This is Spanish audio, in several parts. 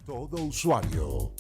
Todo usuario.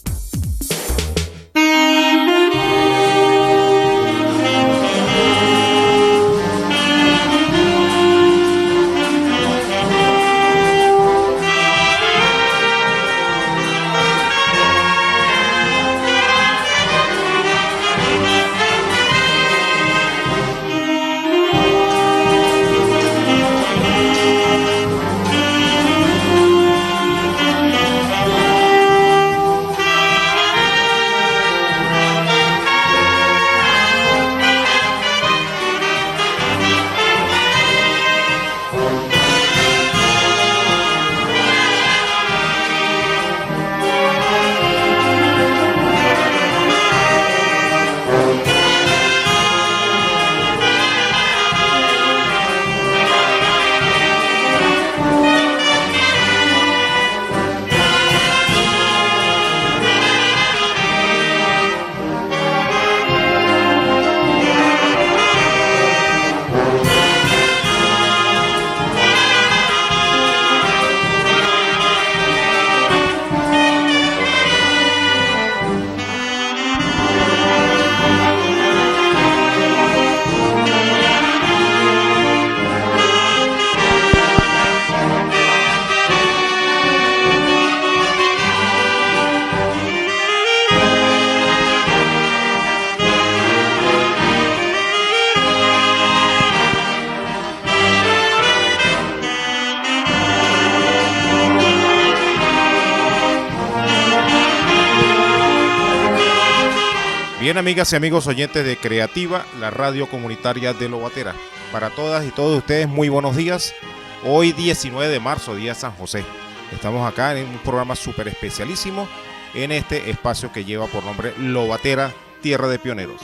Bien, amigas y amigos oyentes de Creativa, la radio comunitaria de Lobatera. Para todas y todos ustedes, muy buenos días. Hoy 19 de marzo, día de San José. Estamos acá en un programa súper especialísimo en este espacio que lleva por nombre Lobatera, Tierra de Pioneros.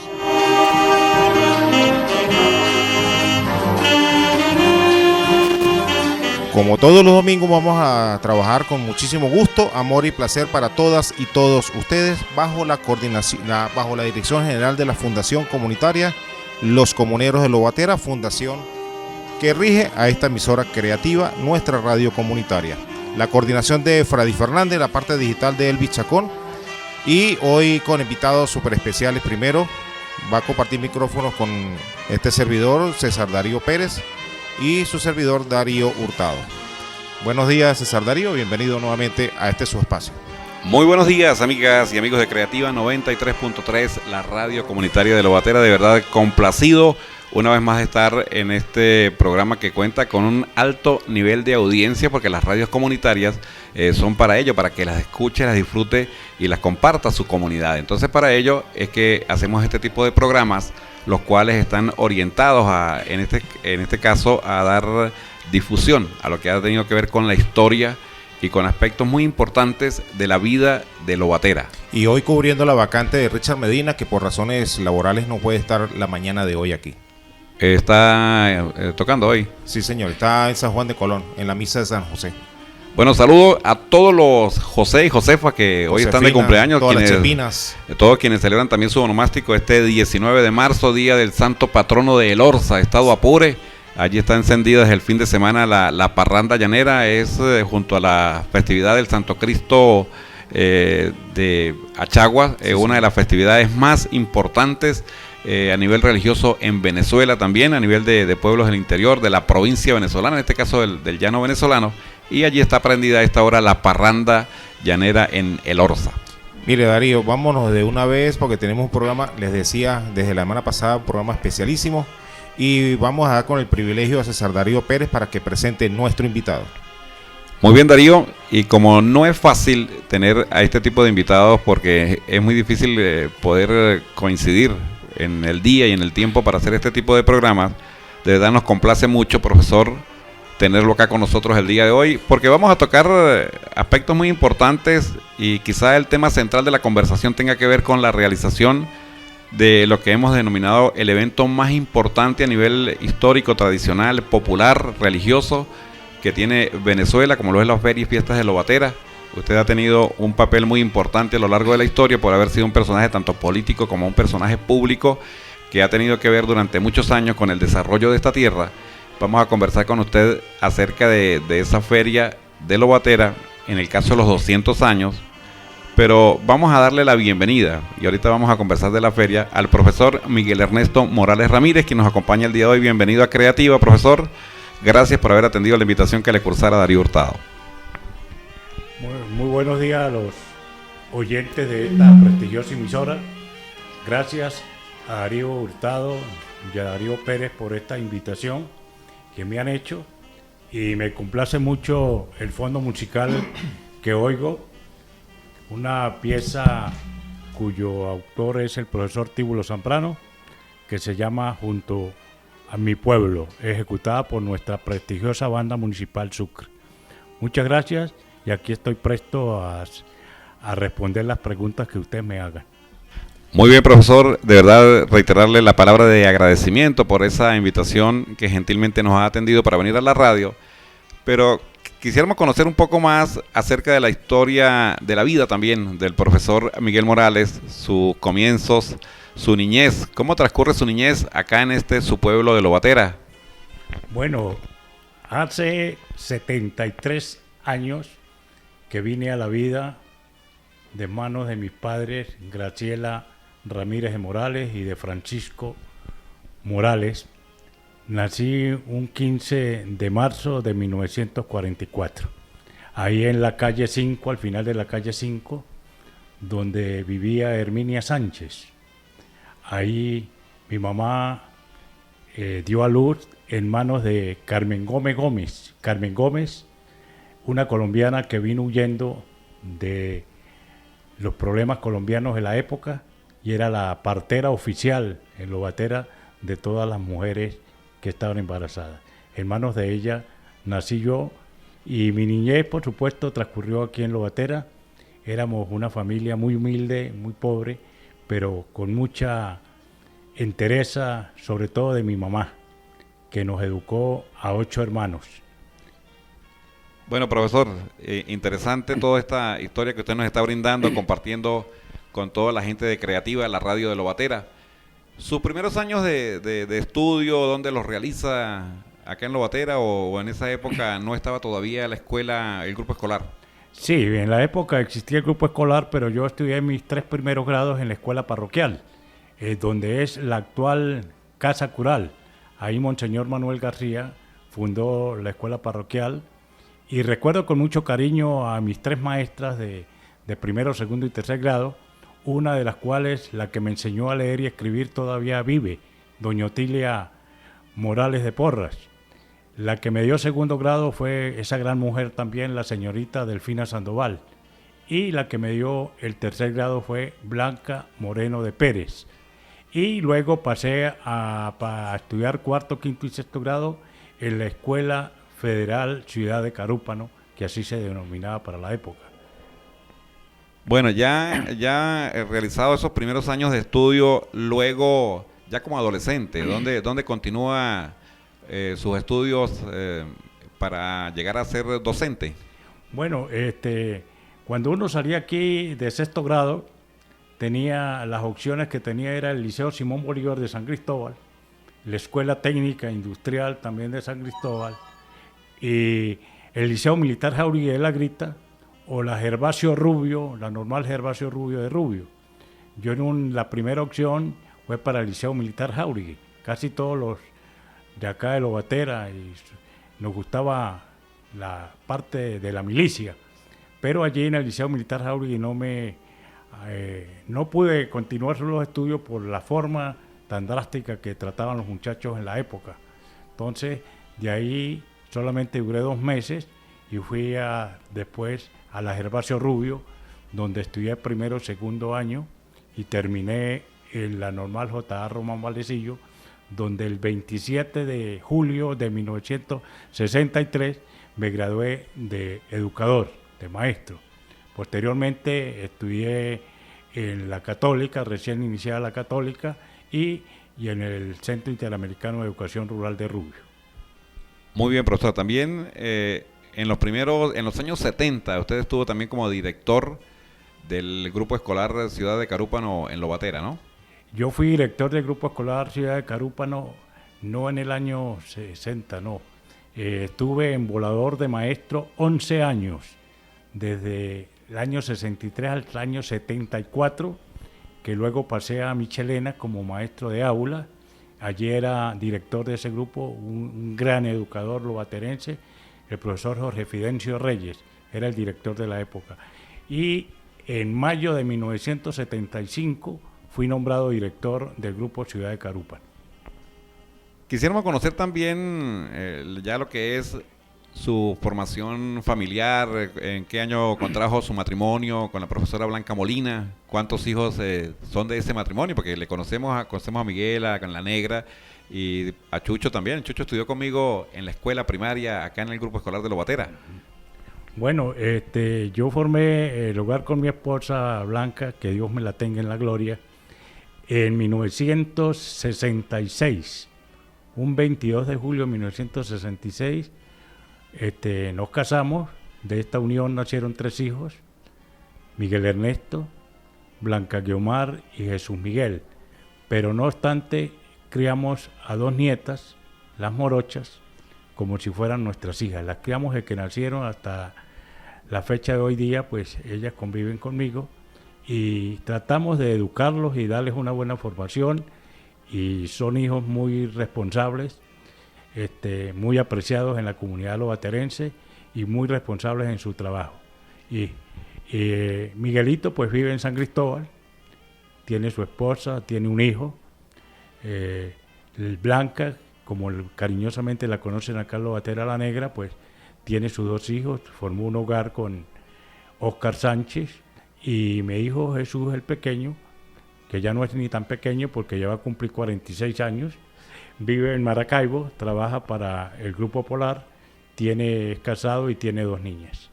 Como todos los domingos vamos a trabajar con muchísimo gusto, amor y placer para todas y todos ustedes bajo la coordinación, bajo la dirección general de la Fundación Comunitaria Los Comuneros de Lobatera, fundación que rige a esta emisora creativa, nuestra radio comunitaria. La coordinación de Freddy Fernández, la parte digital de Elvis Chacón, y hoy con invitados súper especiales. Primero va a compartir micrófonos con este servidor, César Darío Pérez, y su servidor Darío Hurtado. Buenos días, César Darío, bienvenido nuevamente a este su espacio. Muy buenos días, amigas y amigos de Creativa 93.3, la radio comunitaria de Lobatera. De verdad complacido una vez más de estar en este programa que cuenta con un alto nivel de audiencia, porque las radios comunitarias son para ello, para que las escuche, las disfrute y las comparta a su comunidad. Entonces, para ello es que hacemos este tipo de programas, los cuales están orientados en este caso a dar difusión a lo que ha tenido que ver con la historia y con aspectos muy importantes de la vida de Lobatera. Y hoy cubriendo la vacante de Richard Medina, que por razones laborales no puede estar la mañana de hoy aquí. Está tocando hoy. Sí, señor, está en San Juan de Colón, en la misa de San José. Bueno, saludo a todos los José y Josefa que hoy están de cumpleaños. Todas las chepinas. Todos quienes celebran también su onomástico este 19 de marzo, día del santo patrono de El Orza, estado Apure. Allí está encendida desde el fin de semana la parranda llanera. Es junto a la festividad del Santo Cristo de Achagua, una de las festividades más importantes a nivel religioso en Venezuela, también a nivel de pueblos del interior de la provincia venezolana, en este caso del llano venezolano. Y allí está prendida a esta hora la parranda llanera en El Orza. Mire, Darío, vámonos de una vez porque tenemos un programa, les decía desde la semana pasada, un programa especialísimo, y vamos a dar con el privilegio a César Darío Pérez para que presente nuestro invitado. Muy bien, Darío, y como no es fácil tener a este tipo de invitados porque es muy difícil poder coincidir en el día y en el tiempo para hacer este tipo de programas, de verdad nos complace mucho, profesor, tenerlo acá con nosotros el día de hoy, porque vamos a tocar aspectos muy importantes y quizá el tema central de la conversación tenga que ver con la realización de lo que hemos denominado el evento más importante a nivel histórico, tradicional, popular, religioso que tiene Venezuela, como lo es las ferias y fiestas de Lobatera. Usted ha tenido un papel muy importante a lo largo de la historia por haber sido un personaje tanto político como un personaje público que ha tenido que ver durante muchos años con el desarrollo de esta tierra. Vamos a conversar con usted acerca de esa feria de Lobatera, en el caso de los 200 años, pero vamos a darle la bienvenida, y ahorita vamos a conversar de la feria, al profesor Miguel Ernesto Morales Ramírez, quien nos acompaña el día de hoy. Bienvenido a Creativa, profesor. Gracias por haber atendido la invitación que le cursara Darío Hurtado. Muy buenos días a los oyentes de esta prestigiosa emisora. Gracias a Darío Hurtado y a Darío Pérez por esta invitación que me han hecho, y me complace mucho el fondo musical que oigo, una pieza cuyo autor es el profesor Tíbulo Zambrano, que se llama Junto a mi pueblo, ejecutada por nuestra prestigiosa banda municipal Sucre. Muchas gracias, y aquí estoy presto a responder las preguntas que ustedes me hagan. Muy bien, profesor, de verdad reiterarle la palabra de agradecimiento por esa invitación que gentilmente nos ha atendido para venir a la radio, pero quisiéramos conocer un poco más acerca de la historia de la vida también del profesor Miguel Morales, sus comienzos, su niñez. ¿Cómo transcurre su niñez acá en su pueblo de Lobatera? Bueno, hace 73 años que vine a la vida de manos de mis padres, Graciela Ramírez de Morales y de Francisco Morales. Nací un 15 de marzo de 1944, ahí en la calle 5, al final de la calle 5, donde vivía Herminia Sánchez. Ahí mi mamá dio a luz en manos de Carmen Gómez. Carmen Gómez, una colombiana que vino huyendo de los problemas colombianos de la época, y era la partera oficial en Lobatera de todas las mujeres que estaban embarazadas. En manos de ella nací yo, y mi niñez, por supuesto, transcurrió aquí en Lobatera. Éramos una familia muy humilde, muy pobre, pero con mucha entereza, sobre todo de mi mamá, que nos educó a 8 hermanos. Bueno, profesor, interesante toda esta historia que usted nos está brindando, compartiendo con toda la gente de Creativa, la radio de Lobatera. ¿Sus primeros años de estudio, dónde los realiza? ¿Acá en Lobatera o en esa época no estaba todavía la escuela, el grupo escolar? Sí, en la época existía el grupo escolar, pero yo estudié mis 3 primeros grados en la escuela parroquial, donde es la actual Casa Cural. Ahí Monseñor Manuel García fundó la escuela parroquial, y recuerdo con mucho cariño a mis 3 maestras de primero, segundo y tercer grado, una de las cuales, la que me enseñó a leer y escribir, todavía vive, doña Otilia Morales de Porras. La que me dio segundo grado fue esa gran mujer también, la señorita Delfina Sandoval. Y la que me dio el tercer grado fue Blanca Moreno de Pérez. Y luego pasé a estudiar cuarto, quinto y sexto grado en la Escuela Federal Ciudad de Carúpano, que así se denominaba para la época. Bueno, ya realizado esos primeros años de estudio, luego ya como adolescente, ¿dónde continúa sus estudios para llegar a ser docente? Bueno, cuando uno salía aquí de sexto grado, tenía las opciones que tenía, era el Liceo Simón Bolívar de San Cristóbal, la Escuela Técnica Industrial también de San Cristóbal, y el Liceo Militar Jauregui de La Grita, o la Gervasio Rubio, la normal Gervasio Rubio de Rubio. Yo la primera opción fue para el Liceo Militar Jauregui. Casi todos los de acá de Lobatera y nos gustaba la parte de la milicia, pero allí en el Liceo Militar Jauregui no pude continuar los estudios por la forma tan drástica que trataban los muchachos en la época. Entonces, de ahí solamente duré 2 meses y fui después a la Gervasio Rubio, donde estudié primero, segundo año, y terminé en la normal J.A. Román Valdecillo, donde el 27 de julio de 1963 me gradué de educador, de maestro. Posteriormente estudié en la Católica, recién iniciada la Católica, y en el Centro Interamericano de Educación Rural de Rubio. Muy bien, profesor. También en los años 70, usted estuvo también como director del grupo escolar Ciudad de Carúpano en Lobatera, ¿no? Yo fui director del grupo escolar Ciudad de Carúpano, no en el año 60, no. Estuve en volador de maestro 11 años, desde el año 63 al año 74, que luego pasé a Michelena como maestro de aula. Allí era director de ese grupo, un gran educador lobaterense, el profesor Jorge Fidencio Reyes, era el director de la época. Y en mayo de 1975 fui nombrado director del grupo Ciudad de Carúpano. Quisiéramos conocer también ya lo que es su formación familiar, en qué año contrajo su matrimonio con la profesora Blanca Molina, cuántos hijos son de ese matrimonio, porque le conocemos a Miguel, a la Negra y a Chucho también. Chucho estudió conmigo en la escuela primaria acá en el grupo escolar de Lobatera. Bueno, yo formé el hogar con mi esposa Blanca, que Dios me la tenga en la gloria, en 1966, un 22 de julio de 1966, nos casamos. De esta unión nacieron 3 hijos, Miguel Ernesto, Blanca Guiomar y Jesús Miguel, pero no obstante criamos a 2 nietas, las morochas, como si fueran nuestras hijas. Las criamos desde que nacieron hasta la fecha de hoy día, pues ellas conviven conmigo y tratamos de educarlos y darles una buena formación, y son hijos muy responsables, muy apreciados en la comunidad lobaterense y muy responsables en su trabajo. Y Miguelito pues vive en San Cristóbal, tiene su esposa, tiene un hijo, Blanca, como cariñosamente la conocen acá en Lobatera la Negra, pues tiene sus 2 hijos, formó un hogar con Óscar Sánchez, y mi hijo Jesús el pequeño, que ya no es ni tan pequeño porque ya va a cumplir 46 años, vive en Maracaibo, trabaja para el Grupo Polar, es casado y tiene 2 niñas.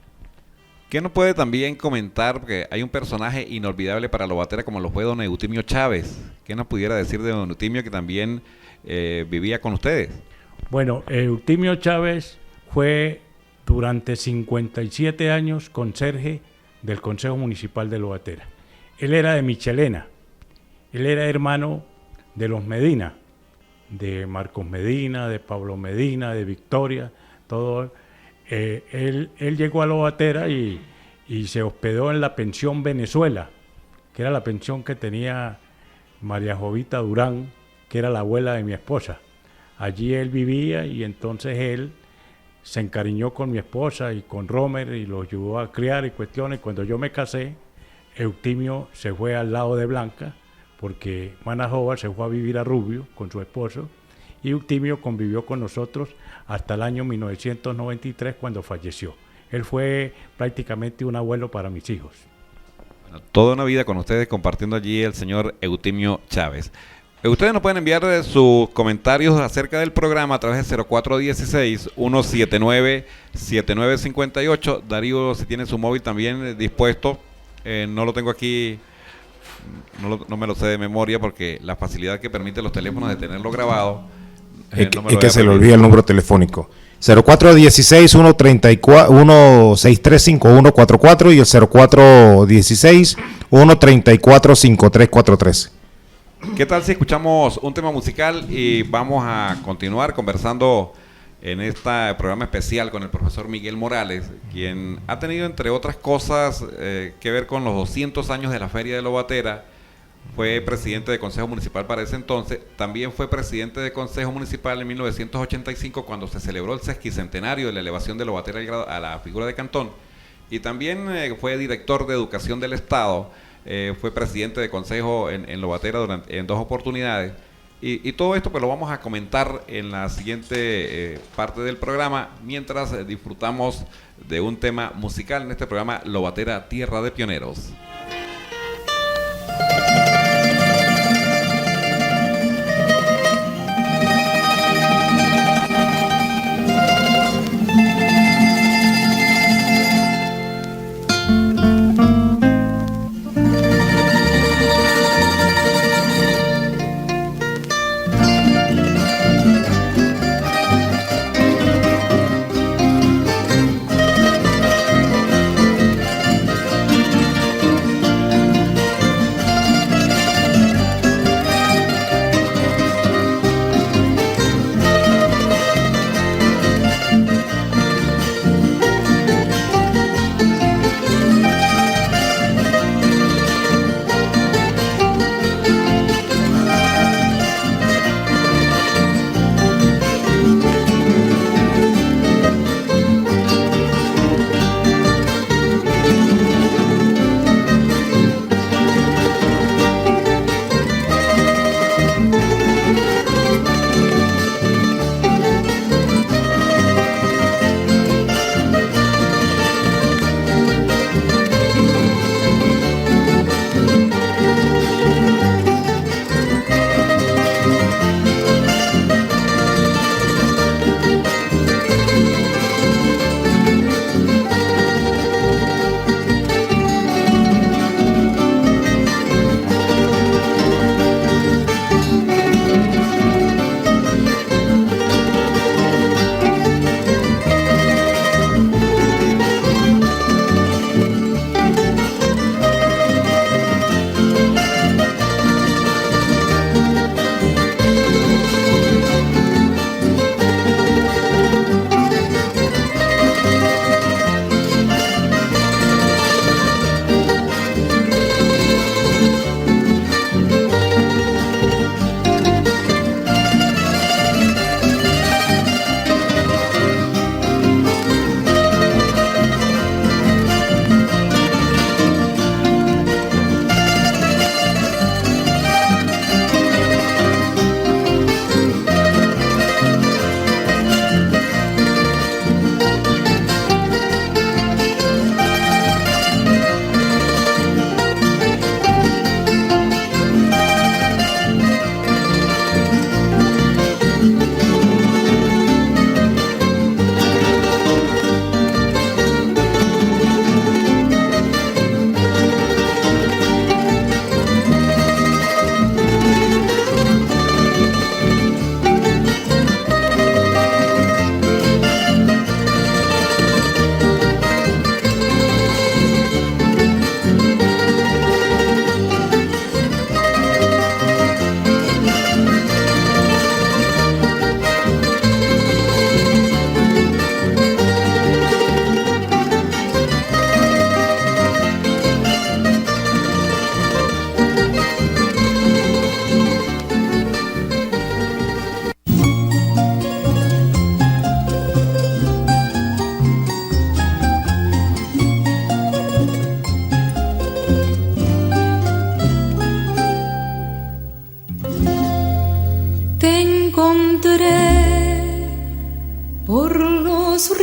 ¿Qué nos puede también comentar? Porque hay un personaje inolvidable para Lobatera como lo fue don Eutimio Chávez. ¿Qué nos pudiera decir de don Eutimio, que también vivía con ustedes? Bueno, Eutimio Chávez fue durante 57 años conserje del Consejo Municipal de Lobatera. Él era de Michelena, él era hermano de los Medina, de Marcos Medina, de Pablo Medina, de Victoria, todo. Él llegó a Lobatera y se hospedó en la pensión Venezuela, que era la pensión que tenía María Jovita Durán, que era la abuela de mi esposa. Allí él vivía y entonces él se encariñó con mi esposa y con Romer y los ayudó a criar y cuestiones. Cuando yo me casé, Eutimio se fue al lado de Blanca, porque Manajóbal se fue a vivir a Rubio con su esposo, y Eutimio convivió con nosotros hasta el año 1993, cuando falleció. Él fue prácticamente un abuelo para mis hijos. Bueno, toda una vida con ustedes compartiendo allí el señor Eutimio Chávez. Ustedes nos pueden enviar sus comentarios acerca del programa a través del 0416-179-7958. Darío, si tiene su móvil también dispuesto, no lo tengo aquí, no me lo sé de memoria, porque la facilidad que permite los teléfonos de tenerlo grabado. Es que se le olvida el número telefónico. 0416-163-5144 y el 0416-134-5343. ¿Qué tal si escuchamos un tema musical y vamos a continuar conversando en este programa especial con el profesor Miguel Morales, quien ha tenido, entre otras cosas, que ver con los 200 años de la Feria de Lobatera? Fue presidente de Consejo Municipal para ese entonces. También fue presidente de Consejo Municipal en 1985, cuando se celebró el sesquicentenario de la elevación de Lobatera a la figura de cantón. Y también fue director de Educación del Estado. Fue presidente de Consejo en Lobatera en 2 oportunidades. Y todo esto pues lo vamos a comentar en la siguiente parte del programa, mientras disfrutamos de un tema musical en este programa Lobatera, Tierra de Pioneros.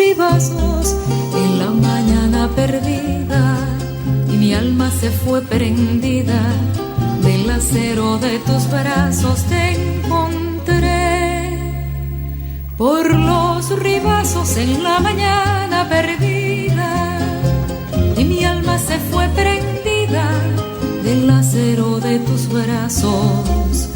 ribazos en la mañana perdida, y mi alma se fue prendida del acero de tus brazos. Te encontré por los ribazos en la mañana perdida, y mi alma se fue prendida del acero de tus brazos.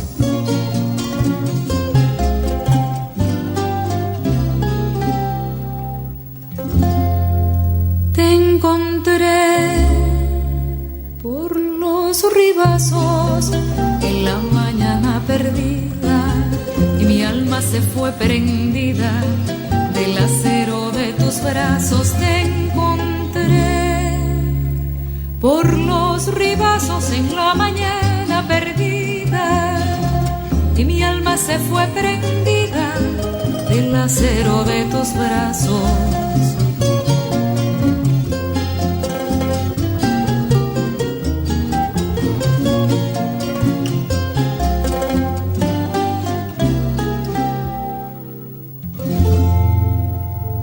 Te encontré por los ribazos en la mañana perdida, y mi alma se fue prendida del acero de tus brazos. Te encontré por los ribazos en la mañana perdida, y mi alma se fue prendida del acero de tus brazos.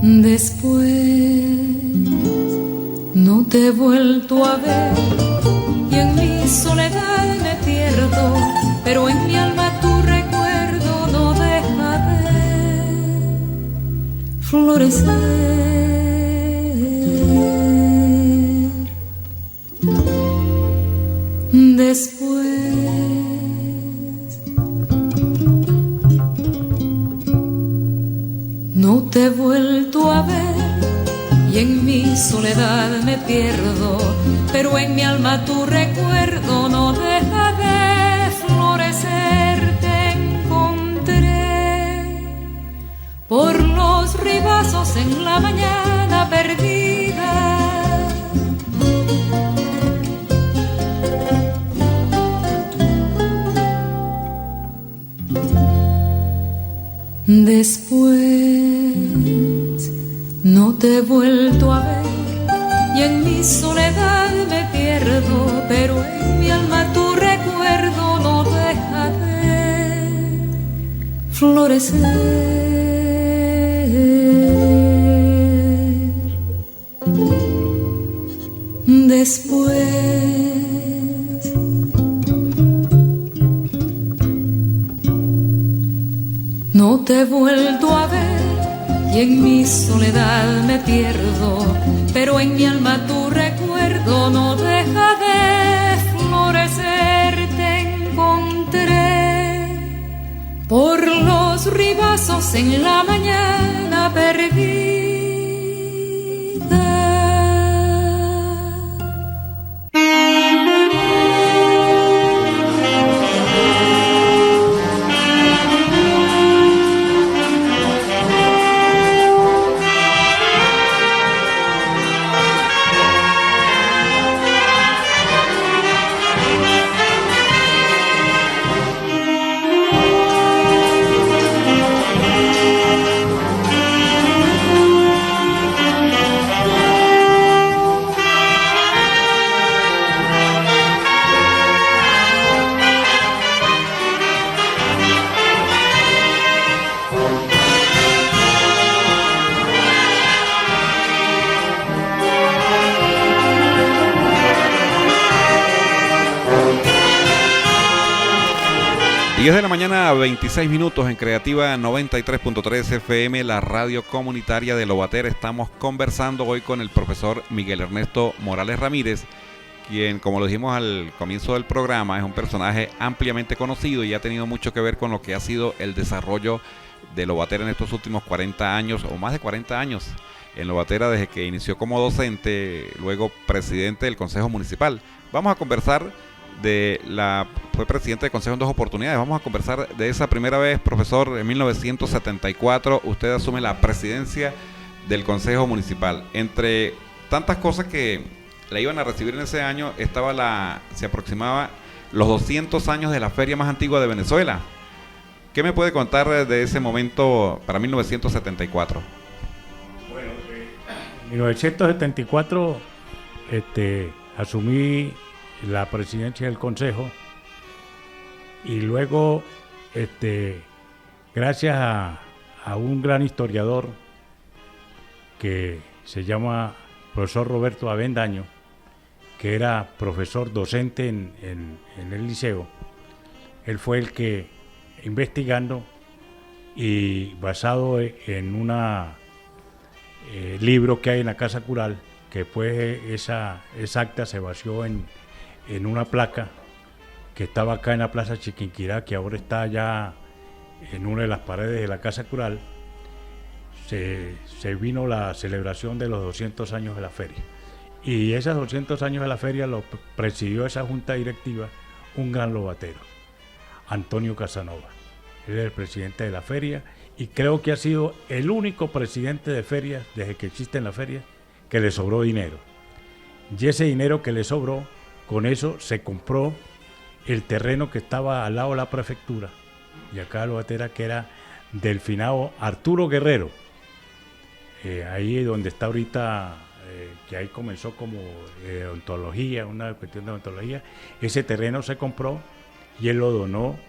Después no te he vuelto a ver, y en mi soledad me pierdo, pero en mi alma tu recuerdo no deja de florecer. Después no te he vuelto a ver, y en mi soledad me pierdo, pero en mi alma tu recuerdo no deja de florecer. Te encontré por los ribazos en la mañana perdida, después no te he vuelto a ver, y en mi soledad me pierdo, pero en mi alma tu recuerdo no deja de florecer. Después no te he vuelto a ver, y en mi soledad me pierdo, pero en mi alma tu recuerdo no deja de florecer. Te encontré por los ribazos en la mañana perdida. 10 de la mañana, 26 minutos en Creativa 93.3 FM, la radio comunitaria de Lobater. Estamos conversando hoy con el profesor Miguel Ernesto Morales Ramírez, quien, como lo dijimos al comienzo del programa, es un personaje ampliamente conocido y ha tenido mucho que ver con lo que ha sido el desarrollo de Lobater en estos últimos 40 años, o más de 40 años, en Lobatera, desde que inició como docente, luego presidente del Consejo Municipal. Vamos a conversar fue presidente del Consejo en 2 oportunidades. Vamos a conversar de esa primera vez, profesor. En 1974 usted asume la presidencia del Consejo Municipal. Entre tantas cosas que le iban a recibir en ese año, se aproximaba los 200 años de la feria más antigua de Venezuela. ¿Qué me puede contar de ese momento para 1974? Bueno, en 1974 asumí la presidencia del Consejo y luego, gracias a un gran historiador que se llama profesor Roberto Avendaño, que era profesor docente en el liceo. Él fue el que, investigando y basado en un libro que hay en la Casa Cural, que después esa acta se basó en una placa que estaba acá en la Plaza Chiquinquirá, que ahora está ya en una de las paredes de la Casa Cural. Se vino la celebración de los 200 años de la feria. Y esos 200 años de la feria lo presidió esa junta directiva un gran lobatero, Antonio Casanova. Él es el presidente de la feria y creo que ha sido el único presidente de ferias, desde que existen las ferias, que le sobró dinero. Y ese dinero que le sobró, con eso se compró el terreno que estaba al lado de la prefectura, y acá en Lobatera, que era del finado Arturo Guerrero, ahí donde está ahorita, que ahí comenzó como odontología, una cuestión de odontología. Ese terreno se compró y él lo donó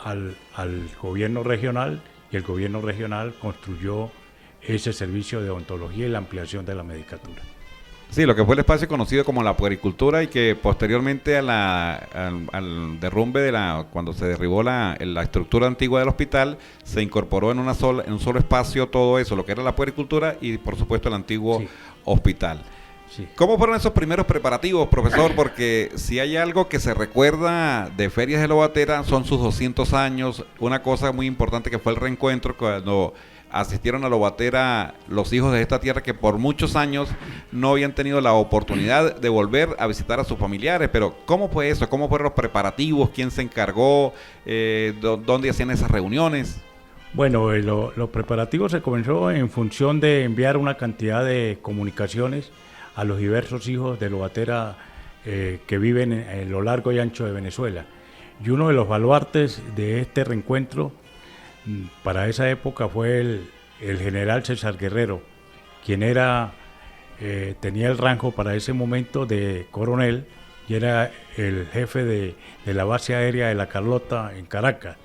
al gobierno regional, y el gobierno regional construyó ese servicio de odontología y la ampliación de la medicatura. Sí, lo que fue el espacio conocido como la puericultura, y que posteriormente al derrumbe cuando se derribó la estructura antigua del hospital, se incorporó en un solo espacio todo eso, lo que era la puericultura y por supuesto el antiguo hospital. Sí. ¿Cómo fueron esos primeros preparativos, profesor? Porque si hay algo que se recuerda de Ferias de Lobatera son sus 200 años, una cosa muy importante que fue el reencuentro cuando asistieron a Lobatera los hijos de esta tierra que por muchos años no habían tenido la oportunidad de volver a visitar a sus familiares. Pero ¿cómo fue eso? ¿Cómo fueron los preparativos? ¿Quién se encargó? ¿Dónde hacían esas reuniones? Bueno, los preparativos se comenzó en función de enviar una cantidad de comunicaciones a los diversos hijos de Lobatera que viven en lo largo y ancho de Venezuela. Y uno de los baluartes de este reencuentro para esa época fue el general César Guerrero, quien tenía el rango para ese momento de coronel y era el jefe de la base aérea de La Carlota en Caracas.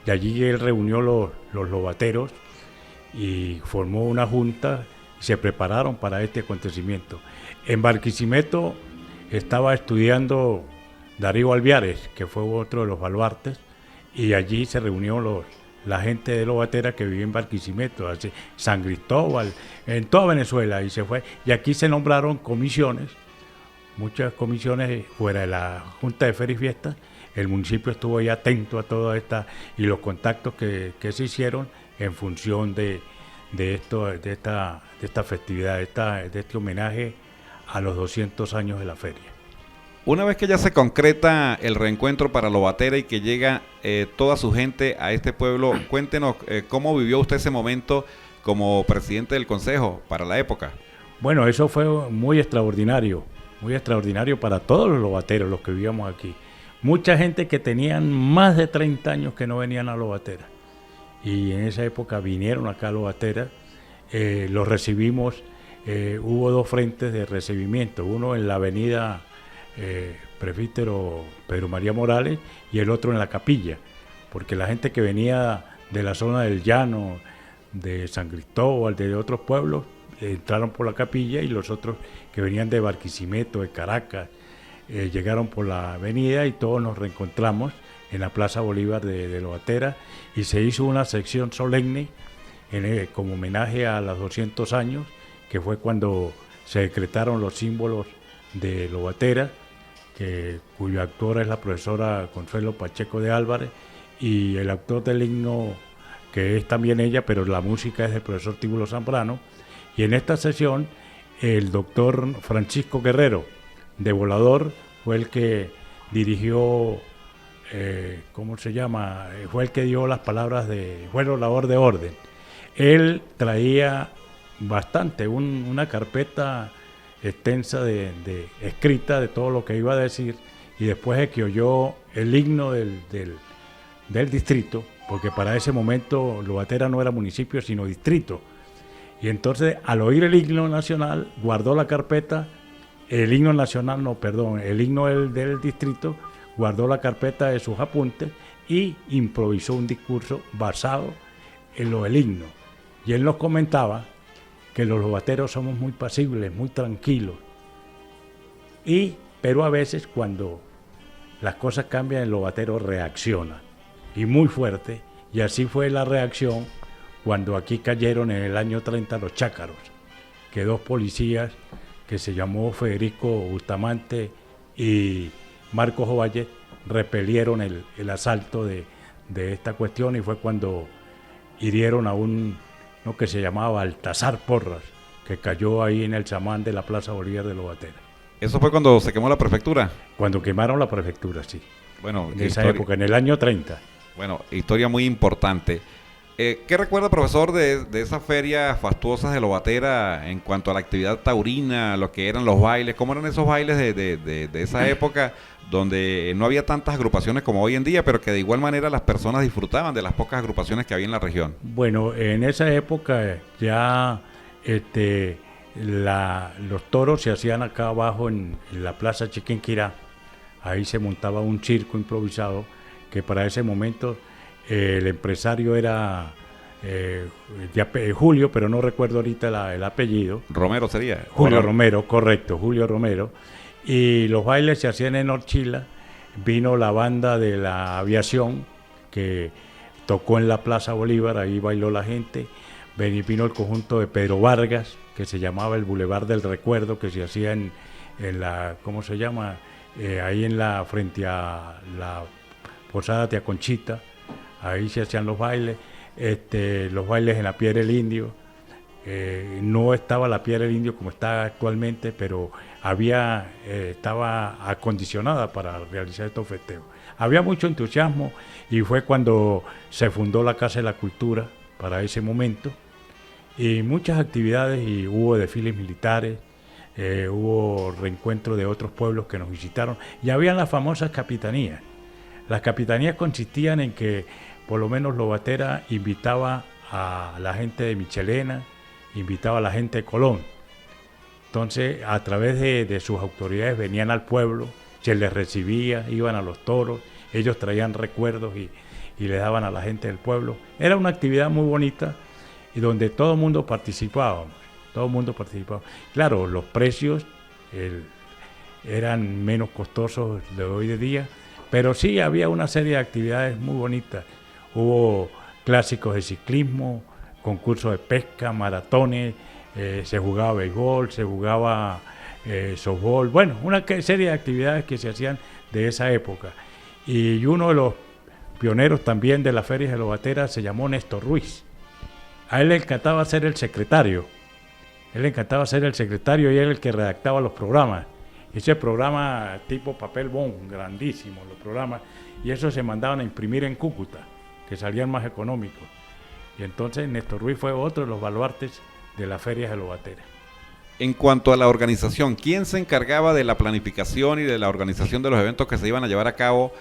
Y allí él reunió los lobateros y formó una junta y se prepararon para este acontecimiento. En Barquisimeto estaba estudiando Darío Alviares, que fue otro de los baluartes, y allí se reunió la gente de Lobatera que vivía en Barquisimeto, así, San Cristóbal, en toda Venezuela, y se fue. Y aquí se nombraron comisiones, muchas comisiones fuera de la Junta de Feria y Fiestas. El municipio estuvo ahí atento a toda esta y los contactos que se hicieron en función de esta festividad, de este homenaje a los 200 años de la feria. Una vez que ya se concreta el reencuentro para Lobatera y que llega toda su gente a este pueblo, cuéntenos cómo vivió usted ese momento como presidente del consejo para la época. Bueno, eso fue muy extraordinario para todos los lobateros, los que vivíamos aquí. Mucha gente que tenían más de 30 años que no venían a Lobatera. Y en esa época vinieron acá a Lobatera, los recibimos, hubo dos frentes de recibimiento, uno en la avenida Presbítero Pedro María Morales y el otro en la Capilla, porque la gente que venía de la zona del Llano, de San Cristóbal, de otros pueblos, entraron por la Capilla, y los otros que venían de Barquisimeto, de Caracas, llegaron por la avenida, y todos nos reencontramos en la Plaza Bolívar de Lobatera, y se hizo una sección solemne como homenaje a los 200 años, que fue cuando se decretaron los símbolos de Lobatera, cuyo autor es la profesora Consuelo Pacheco de Álvarez, y el autor del himno, que es también ella, pero la música es del profesor Tíbulo Zambrano. Y en esta sesión el doctor Francisco Guerrero de Volador fue el que dirigió, fue el que dio las palabras fue el orador de orden. Él traía bastante, una carpeta extensa escrita de todo lo que iba a decir, y después de que oyó el himno del distrito, porque para ese momento Lobatera no era municipio sino distrito, y entonces al oír el himno nacional guardó la carpeta, el himno del distrito, guardó la carpeta de sus apuntes y improvisó un discurso basado en lo del himno. Y él nos comentaba que los lobateros somos muy pasibles, muy tranquilos. Pero a veces cuando las cosas cambian, el lobatero reacciona, y muy fuerte, y así fue la reacción cuando aquí cayeron en el año 30 los chácaros, que dos policías que se llamó Federico Bustamante y Marcos Ovalle repelieron el asalto de esta cuestión, y fue cuando hirieron a uno que se llamaba Baltasar Porras, que cayó ahí en el samán de la Plaza Bolívar de Lobatera. ¿Eso fue cuando se quemó la prefectura? Cuando quemaron la prefectura, sí. Bueno, en esa época, en el año 30. Bueno, historia muy importante. ¿Qué recuerda, profesor, de esas ferias fastuosas de Lobatera en cuanto a la actividad taurina, lo que eran los bailes? ¿Cómo eran esos bailes de esa época donde no había tantas agrupaciones como hoy en día, pero que de igual manera las personas disfrutaban de las pocas agrupaciones que había en la región? Bueno, en esa época ya los toros se hacían acá abajo en la Plaza Chiquinquirá. Ahí se montaba un circo improvisado que para ese momento el empresario era Julio, pero no recuerdo ahorita el apellido. Romero sería. Julio Romero, correcto, Julio Romero. Y los bailes se hacían en Orchila. Vino la banda de la aviación que tocó en la Plaza Bolívar, ahí bailó la gente. Vino el conjunto de Pedro Vargas, que se llamaba el Boulevard del Recuerdo, que se hacía en la, ¿cómo se llama? Ahí frente a la Posada Tía Conchita. Ahí se hacían los bailes en la Piedra del Indio. No estaba la Piedra del Indio como está actualmente, pero estaba acondicionada para realizar estos festejos. Había mucho entusiasmo y fue cuando se fundó la Casa de la Cultura para ese momento, y muchas actividades, y hubo desfiles militares, hubo reencuentro de otros pueblos que nos visitaron, y habían las famosas capitanías. Las capitanías consistían en que por lo menos Lobatera invitaba a la gente de Michelena, invitaba a la gente de Colón. Entonces, a través de sus autoridades venían al pueblo, se les recibía, iban a los toros, ellos traían recuerdos y le daban a la gente del pueblo. Era una actividad muy bonita y donde todo el mundo participaba. Claro, los precios eran menos costosos de hoy de día, pero sí había una serie de actividades muy bonitas. Hubo clásicos de ciclismo, concursos de pesca, maratones, se jugaba béisbol, se jugaba softball, bueno, una serie de actividades que se hacían de esa época. Y uno de los pioneros también de las ferias de Lobatera se llamó Néstor Ruiz. A él le encantaba ser el secretario. Y él era el que redactaba los programas. Ese programa tipo papel bond, grandísimo, los programas, y eso se mandaban a imprimir en Cúcuta, que salían más económicos. Y entonces Néstor Ruiz fue otro de los baluartes de las ferias de Lobatera. En cuanto a la organización, ¿quién se encargaba de la planificación y de la organización de los eventos que se iban a llevar a cabo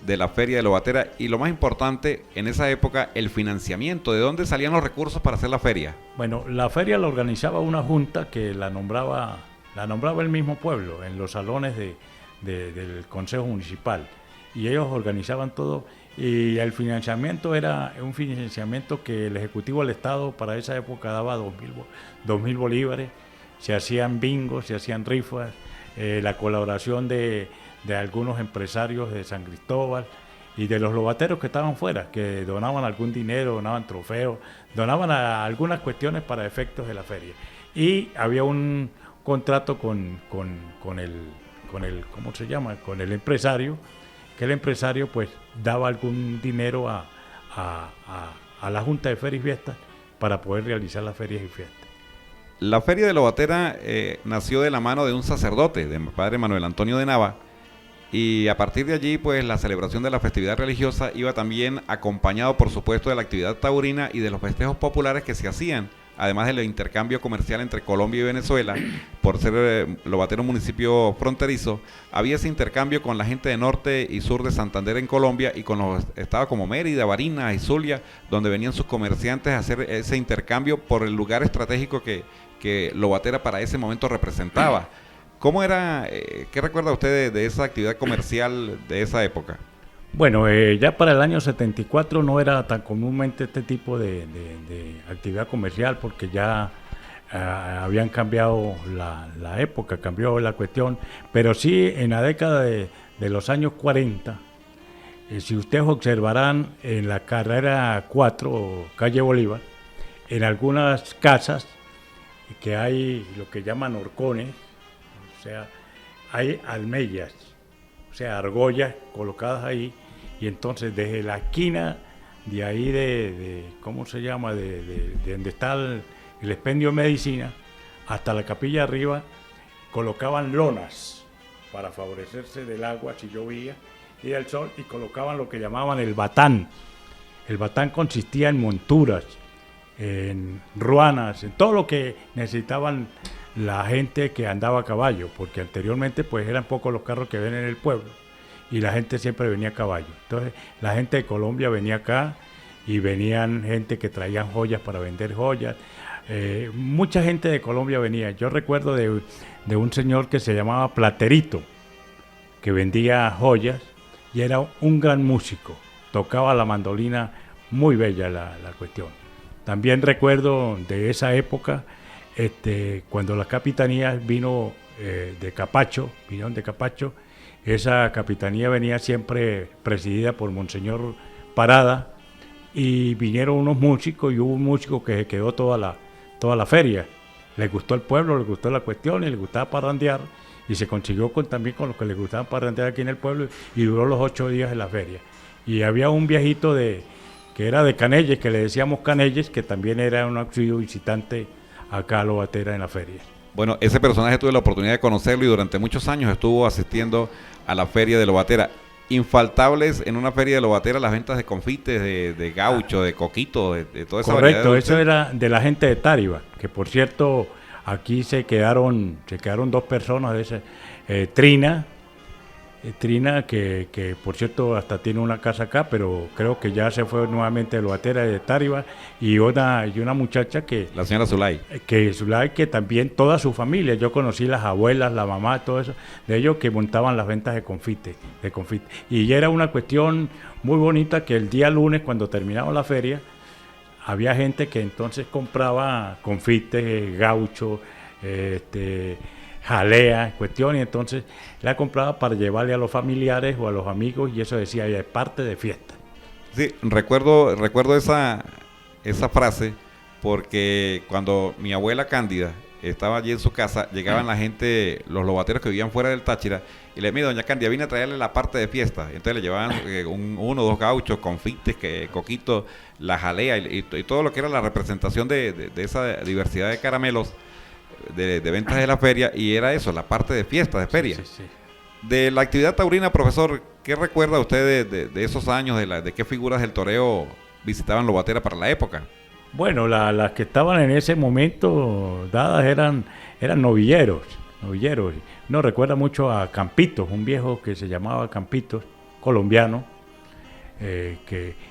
de la feria de Lobatera? Y lo más importante, en esa época, el financiamiento. ¿De dónde salían los recursos para hacer la feria? Bueno, la feria la organizaba una junta que la nombraba el mismo pueblo, en los salones del Consejo Municipal. Y ellos organizaban todo. Y el financiamiento era un financiamiento que el Ejecutivo del Estado para esa época daba 2.000 bolívares. Se hacían bingos, se hacían rifas, la colaboración de algunos empresarios de San Cristóbal y de los lobateros que estaban fuera, que donaban algún dinero, donaban trofeos, donaban algunas cuestiones para efectos de la feria. Y había un contrato con el ¿cómo se llama? Con el empresario, que el empresario pues daba algún dinero a la Junta de Ferias y Fiestas para poder realizar las ferias y fiestas. La feria de Lobatera nació de la mano de un sacerdote, de mi padre Manuel Antonio de Nava, y a partir de allí pues la celebración de la festividad religiosa iba también acompañado por supuesto de la actividad taurina y de los festejos populares que se hacían, además del intercambio comercial entre Colombia y Venezuela. Por ser Lobatera un municipio fronterizo, había ese intercambio con la gente de norte y sur de Santander en Colombia y con los estados como Mérida, Barinas y Zulia, donde venían sus comerciantes a hacer ese intercambio por el lugar estratégico que Lobatera para ese momento representaba. ¿Cómo era, qué recuerda usted de esa actividad comercial de esa época? Bueno, ya para el año 74 no era tan comúnmente este tipo de actividad comercial, porque ya habían cambiado la época, cambió la cuestión, pero sí en la década de los años 40, si ustedes observarán en la carrera 4, calle Bolívar, en algunas casas que hay lo que llaman horcones, o sea, hay almeyas, o sea, argollas colocadas ahí, y entonces desde la esquina de ahí de ¿cómo se llama? De donde está el expendio de medicina, hasta la capilla arriba, colocaban lonas para favorecerse del agua si llovía y del sol, y colocaban lo que llamaban el batán. El batán consistía en monturas, en ruanas, en todo lo que necesitaban la gente que andaba a caballo, porque anteriormente pues eran pocos los carros que ven en el pueblo y la gente siempre venía a caballo. Entonces la gente de Colombia venía acá y venían gente que traían joyas para vender joyas. Mucha gente de Colombia venía. Yo recuerdo de un señor que se llamaba Platerito, que vendía joyas y era un gran músico, tocaba la mandolina muy bella la cuestión. También recuerdo de esa época, cuando la capitanía vino vinieron de Capacho, esa capitanía venía siempre presidida por Monseñor Parada, y vinieron unos músicos y hubo un músico que se quedó toda la feria. Le gustó el pueblo, le gustó la cuestión y le gustaba parrandear, y se consiguió también con los que le gustaban parrandear aquí en el pueblo, y duró los 8 días en la feria. Y había un viejito que era de Canelles, que le decíamos Canelles, que también era un auxilio visitante acá a Lobatera en la feria. Bueno, ese personaje tuve la oportunidad de conocerlo y durante muchos años estuvo asistiendo a la feria de Lobatera. Infaltables en una feria de Lobatera las ventas de confites, de gaucho, de coquito, de toda esa variedad. Correcto, eso era de la gente de Táriba, que por cierto aquí se quedaron 2 personas de ese, Trina, que por cierto hasta tiene una casa acá, pero creo que ya se fue nuevamente de Lobatera, de Táriba, y una muchacha la señora Zulay. Que también toda su familia, yo conocí las abuelas, la mamá, todo eso, de ellos que montaban las ventas de confite. Y ya era una cuestión muy bonita que el día lunes, cuando terminaba la feria, había gente que entonces compraba confites, gaucho, jalea, cuestión, y entonces la compraba para llevarle a los familiares o a los amigos, y eso decía, ya es parte de fiesta. Sí, recuerdo esa frase, porque cuando mi abuela Cándida estaba allí en su casa, llegaban la gente, los lobateros que vivían fuera del Táchira, y le decían, doña Cándida, vine a traerle la parte de fiesta. Entonces le llevaban 1 o 2 gauchos, confites, coquitos, la jalea y todo lo que era la representación de esa diversidad de caramelos de ventas de la feria, y era eso, la parte de fiesta, de feria. Sí. De la actividad taurina, profesor, ¿qué recuerda usted de esos años, de qué figuras del toreo visitaban Lobatera para la época? Bueno, las que estaban en ese momento dadas eran novilleros. No, recuerda mucho a Campitos, un viejo que se llamaba Campitos, colombiano,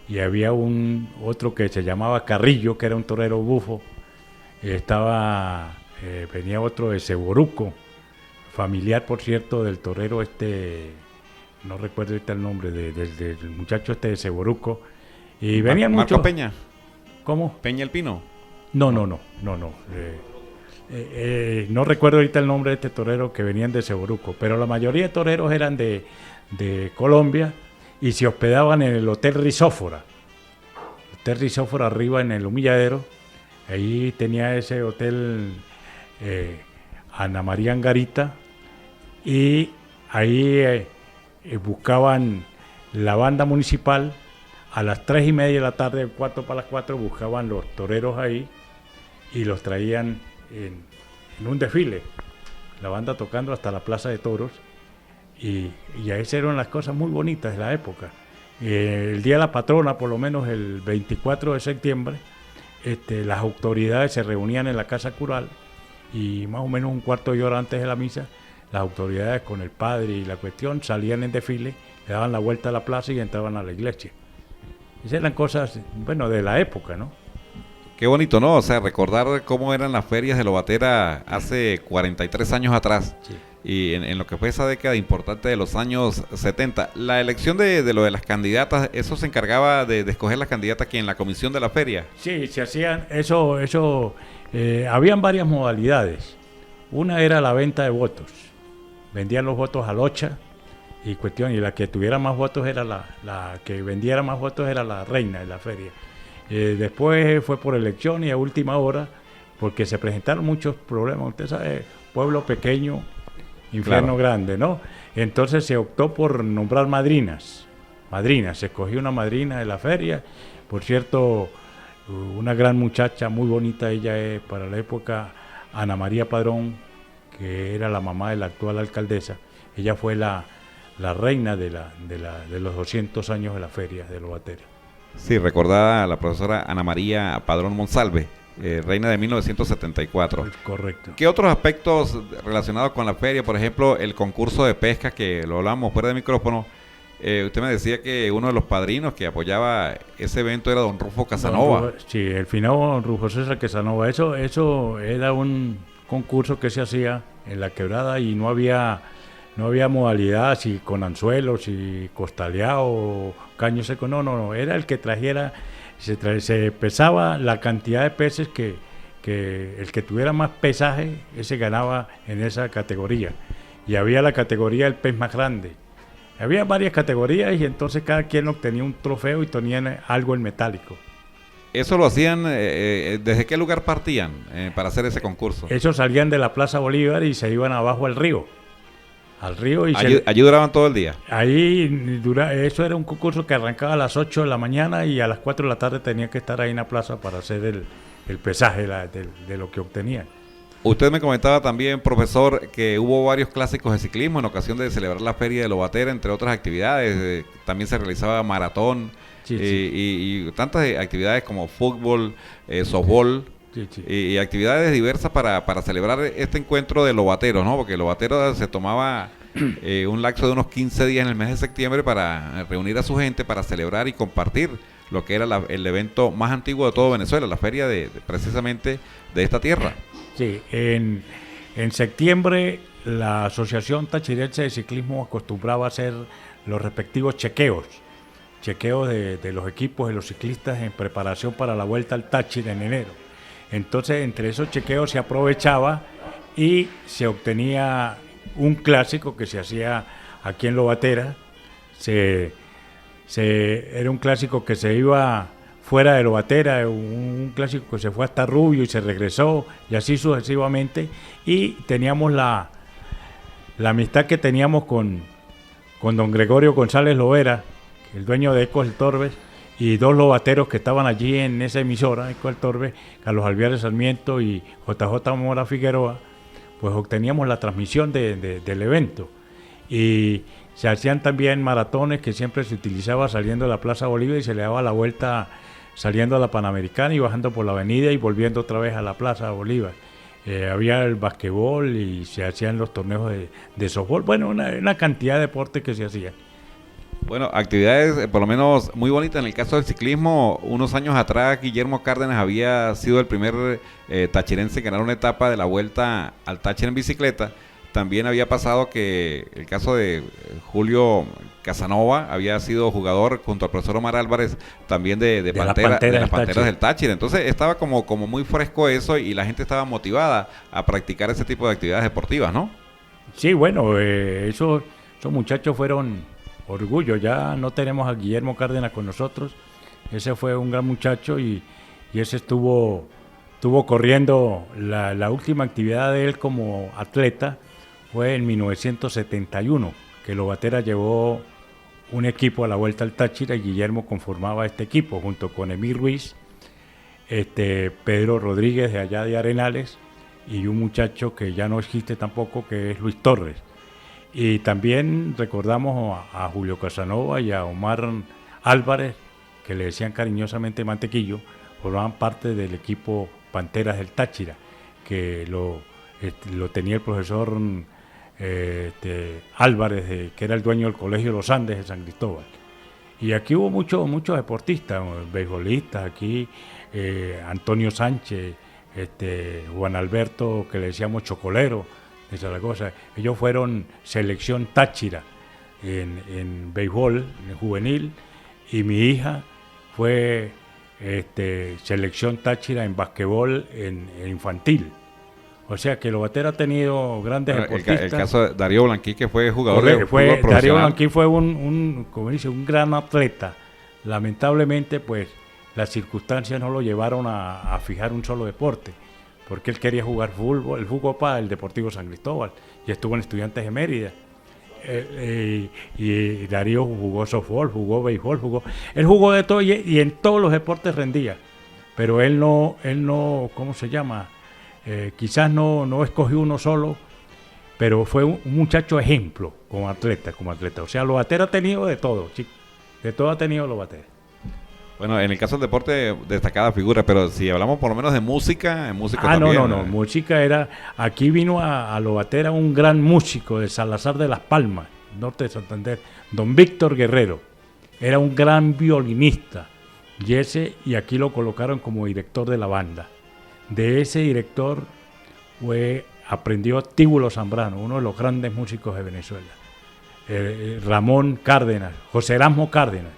y había otro que se llamaba Carrillo, que era un torero bufo. Venía otro de Ceboruco, familiar, por cierto, del torero no recuerdo ahorita el nombre, del muchacho de Ceboruco. Y venían muchos. ¿Marco Peña? ¿Cómo? ¿Peña el Pino? No. No recuerdo ahorita el nombre de este torero que venían de Ceboruco, pero la mayoría de toreros eran de Colombia y se hospedaban en el Hotel Rizófora. Hotel Rizófora arriba en el Humilladero. Ahí tenía ese hotel Ana María Angarita, y ahí buscaban la banda municipal. A las 3:30 de la tarde, 3:45, buscaban los toreros ahí y los traían en un desfile, la banda tocando hasta la Plaza de Toros, y esas eran las cosas muy bonitas de la época. El día de la patrona, por lo menos el 24 de septiembre, las autoridades se reunían en la Casa Cural, y más o menos un cuarto de hora antes de la misa, las autoridades con el padre y la cuestión salían en desfile, le daban la vuelta a la plaza y entraban a la iglesia. Esas eran cosas, bueno, de la época, ¿no? Qué bonito, ¿no? O sea, recordar cómo eran las ferias de Lobatera hace 43 años atrás. Sí. Y en lo que fue esa década importante de los años 70. La elección de lo de las candidatas, ¿eso se encargaba de escoger las candidatas aquí en la comisión de la feria? Sí, se hacían, eso Habían varias modalidades. Una era la venta de votos. Vendían los votos a locha y la que tuviera más votos era la que vendiera más votos era la reina de la feria. Después fue por elección y a última hora, porque se presentaron muchos problemas. Usted sabe, pueblo pequeño, infierno grande, ¿no? Entonces se optó por nombrar madrinas. Se escogió una madrina de la feria. Por cierto, una gran muchacha, muy bonita, ella es para la época, Ana María Padrón, que era la mamá de la actual alcaldesa. Ella fue la reina de los 200 años de la feria de Lobatera. Sí, recordada la profesora Ana María Padrón Monsalve, reina de 1974. Correcto. ¿Qué otros aspectos relacionados con la feria? Por ejemplo, el concurso de pesca, que lo hablamos fuera de micrófono. Usted me decía que uno de los padrinos que apoyaba ese evento era don Rufo Casanova. Sí, el finado don Rufo César Casanova. Eso era un concurso que se hacía en la quebrada y no había modalidad, si con anzuelos, si costaleado, caño seco, no, era el que trajera, se pesaba la cantidad de peces que el que tuviera más pesaje, ese ganaba en esa categoría. Y había la categoría del pez más grande. Había varias categorías y entonces cada quien obtenía un trofeo y tenían algo en metálico. ¿Eso lo hacían, desde qué lugar partían para hacer ese concurso? Ellos salían de la Plaza Bolívar y se iban abajo al río. Y allí duraban todo el día. Eso era un concurso que arrancaba a las 8 de la mañana y a las 4 de la tarde tenía que estar ahí en la plaza para hacer el pesaje de lo que obtenían. Usted me comentaba también, profesor, que hubo varios clásicos de ciclismo en ocasión de celebrar la Feria de Lobatera, entre otras actividades. También se realizaba maratón y tantas actividades como fútbol, softball. Y actividades diversas para celebrar este encuentro de lobateros, ¿no? Porque Lobatero se tomaba un lapso de unos 15 días en el mes de septiembre para reunir a su gente, para celebrar y compartir lo que era el evento más antiguo de todo Venezuela, la feria precisamente de esta tierra. Sí, en septiembre la Asociación Tachirense de Ciclismo acostumbraba a hacer los respectivos chequeos de los equipos de los ciclistas en preparación para la Vuelta al Táchira en enero. Entonces, entre esos chequeos se aprovechaba y se obtenía un clásico que se hacía aquí en Lobatera. Era un clásico que se iba fuera de Lobatera, un clásico que se fue hasta Rubio y se regresó, y así sucesivamente. Y teníamos la amistad que teníamos con don Gregorio González Lovera, el dueño de Ecos del Torbes, y dos lobateros que estaban allí en esa emisora, Ecos del Torbes, Carlos Alviares Sarmiento y JJ Mora Figueroa. Pues obteníamos la transmisión del evento. Y se hacían también maratones que siempre se utilizaba saliendo de la Plaza Bolívar y se le daba la vuelta saliendo a la Panamericana y bajando por la avenida y volviendo otra vez a la Plaza Bolívar. Había el basquetbol y se hacían los torneos de softball. Bueno, una cantidad de deportes que se hacían. Bueno, actividades por lo menos muy bonitas. En el caso del ciclismo, unos años atrás Guillermo Cárdenas había sido el primer tachirense en ganar una etapa de la Vuelta al Táchira en bicicleta. También había pasado que el caso de Julio Casanova había sido jugador junto al profesor Omar Álvarez también de las Panteras del Táchira. Entonces estaba como muy fresco eso y la gente estaba motivada a practicar ese tipo de actividades deportivas, ¿no? Sí, bueno, esos muchachos fueron orgullo. Ya no tenemos a Guillermo Cárdenas con nosotros. Ese fue un gran muchacho y ese estuvo corriendo. La última actividad de él como atleta fue en 1971, que Lobatera llevó un equipo a la Vuelta al Táchira y Guillermo conformaba este equipo junto con Emir Ruiz, Pedro Rodríguez de allá de Arenales y un muchacho que ya no existe tampoco, que es Luis Torres. Y también recordamos a Julio Casanova y a Omar Álvarez, que le decían cariñosamente Mantequillo, formaban parte del equipo Panteras del Táchira, que lo tenía el profesor Álvarez, que era el dueño del Colegio Los Andes de San Cristóbal. Y aquí hubo muchos deportistas, beisbolistas, aquí Antonio Sánchez, Juan Alberto, que le decíamos Chocolero, de Zaragoza. Ellos fueron selección Táchira en béisbol, en juvenil, y mi hija fue selección Táchira en basquetbol en infantil. O sea que Lobatera ha tenido grandes deportistas. El caso de Darío Blanquí, que fue jugador de fútbol profesional. Darío Blanquí fue como dice, un gran atleta. Lamentablemente, pues, las circunstancias no lo llevaron a fijar un solo deporte, porque él quería jugar fútbol. Él jugó para el Deportivo San Cristóbal y estuvo en Estudiantes de Mérida. Y Darío jugó softball, jugó béisbol, él jugó de todo y en todos los deportes rendía. Pero él no, ¿cómo se llama? Quizás no escogió uno solo, pero fue un muchacho ejemplo como atleta. O sea, Lobatera ha tenido de todo, chicos. De todo ha tenido Lobatera. Bueno, en el caso del deporte, destacada figura, pero si hablamos por lo menos de música, también. No, música era... Aquí vino a Lobatera un gran músico de Salazar de Las Palmas, norte de Santander, don Víctor Guerrero. Era un gran violinista, y aquí lo colocaron como director de la banda. De ese director aprendió Tíbulo Zambrano, uno de los grandes músicos de Venezuela. Ramón Cárdenas, José Erasmo Cárdenas,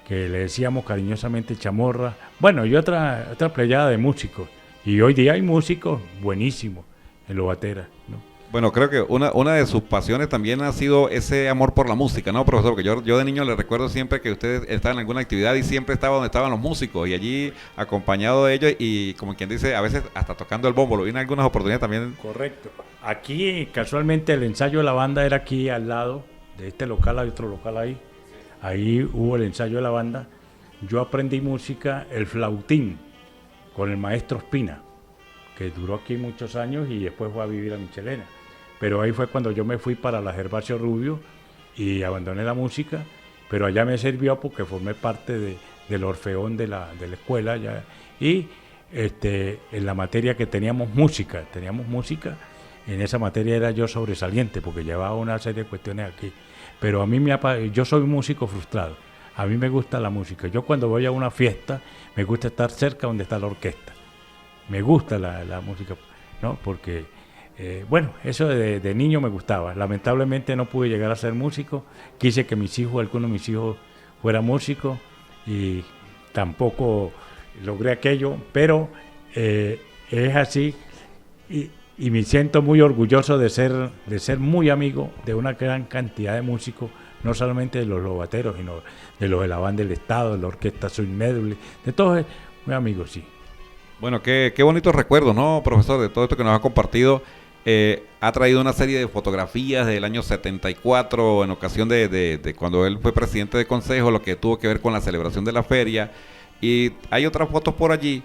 que le decíamos cariñosamente Chamorra, bueno, y otra pleyada de músicos. Y hoy día hay músicos buenísimos en Lobatera, ¿no? Bueno, creo que una de sus pasiones también ha sido ese amor por la música, ¿no, profesor? Porque yo de niño le recuerdo siempre que usted estaba en alguna actividad y siempre estaba donde estaban los músicos, y allí acompañado de ellos y, como quien dice, a veces hasta tocando el bombo. Lo vi en algunas oportunidades también. Correcto. Aquí, casualmente, el ensayo de la banda era aquí al lado de este local, hay otro local ahí. Ahí hubo el ensayo de la banda. Yo aprendí música, el flautín, con el maestro Espina, que duró aquí muchos años y después fue a vivir a Michelena. Pero ahí fue cuando yo me fui para la Gervasio Rubio y abandoné la música, pero allá me sirvió porque formé parte del orfeón de la escuela ya, y en la materia que teníamos música, en esa materia era yo sobresaliente porque llevaba una serie de cuestiones aquí. Pero a mí yo soy un músico frustrado, a mí me gusta la música. Yo cuando voy a una fiesta me gusta estar cerca donde está la orquesta, me gusta la música, ¿no? Porque, bueno, eso de niño me gustaba. Lamentablemente no pude llegar a ser músico, quise que algunos de mis hijos fueran músicos y tampoco logré aquello, pero es así y me siento muy orgulloso de ser muy amigo de una gran cantidad de músicos, no solamente de los lobateros, sino de los de la banda del Estado, de la orquesta Swing Medley, de todos, muy amigos, sí. Bueno, qué bonitos recuerdos, ¿no, profesor? De todo esto que nos ha compartido. Ha traído una serie de fotografías del año 74, en ocasión de cuando él fue presidente de consejo, lo que tuvo que ver con la celebración de la feria. Y hay otras fotos por allí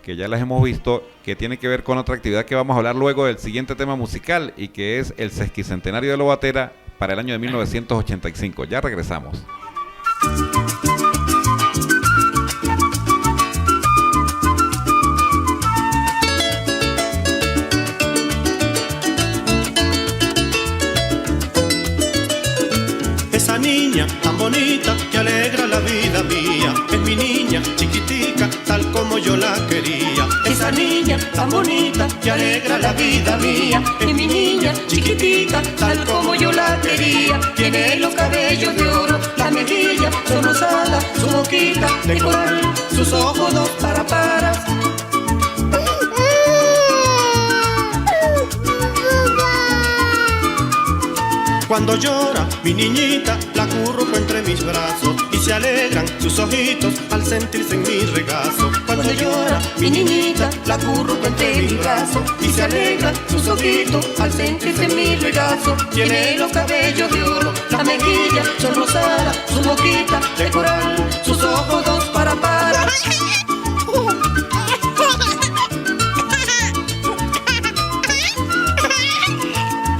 que ya las hemos visto, que tiene que ver con otra actividad que vamos a hablar luego del siguiente tema musical, y que es el sesquicentenario de Lobatera para el año de 1985. Ya regresamos. Esa niña tan bonita que alegra la vida mía, es mi niña chiquitica, tal como yo la quería. Esa niña tan bonita que alegra la vida mía, es mi niña chiquitica, tal como yo la quería. Tiene los cabellos de oro, la mejilla son rosadas, su boquita de coral, sus ojos dos para. Cuando llora mi niñita, la acurruco entre mis brazos y se alegran sus ojitos al sentirse en mi regazo. Cuando llora mi niñita, la acurruco entre mis brazos y se alegran sus ojitos al sentirse en mi regazo. Tiene los cabellos de oro, la mejilla son rosadas, su boquita de coral, sus ojos dos para.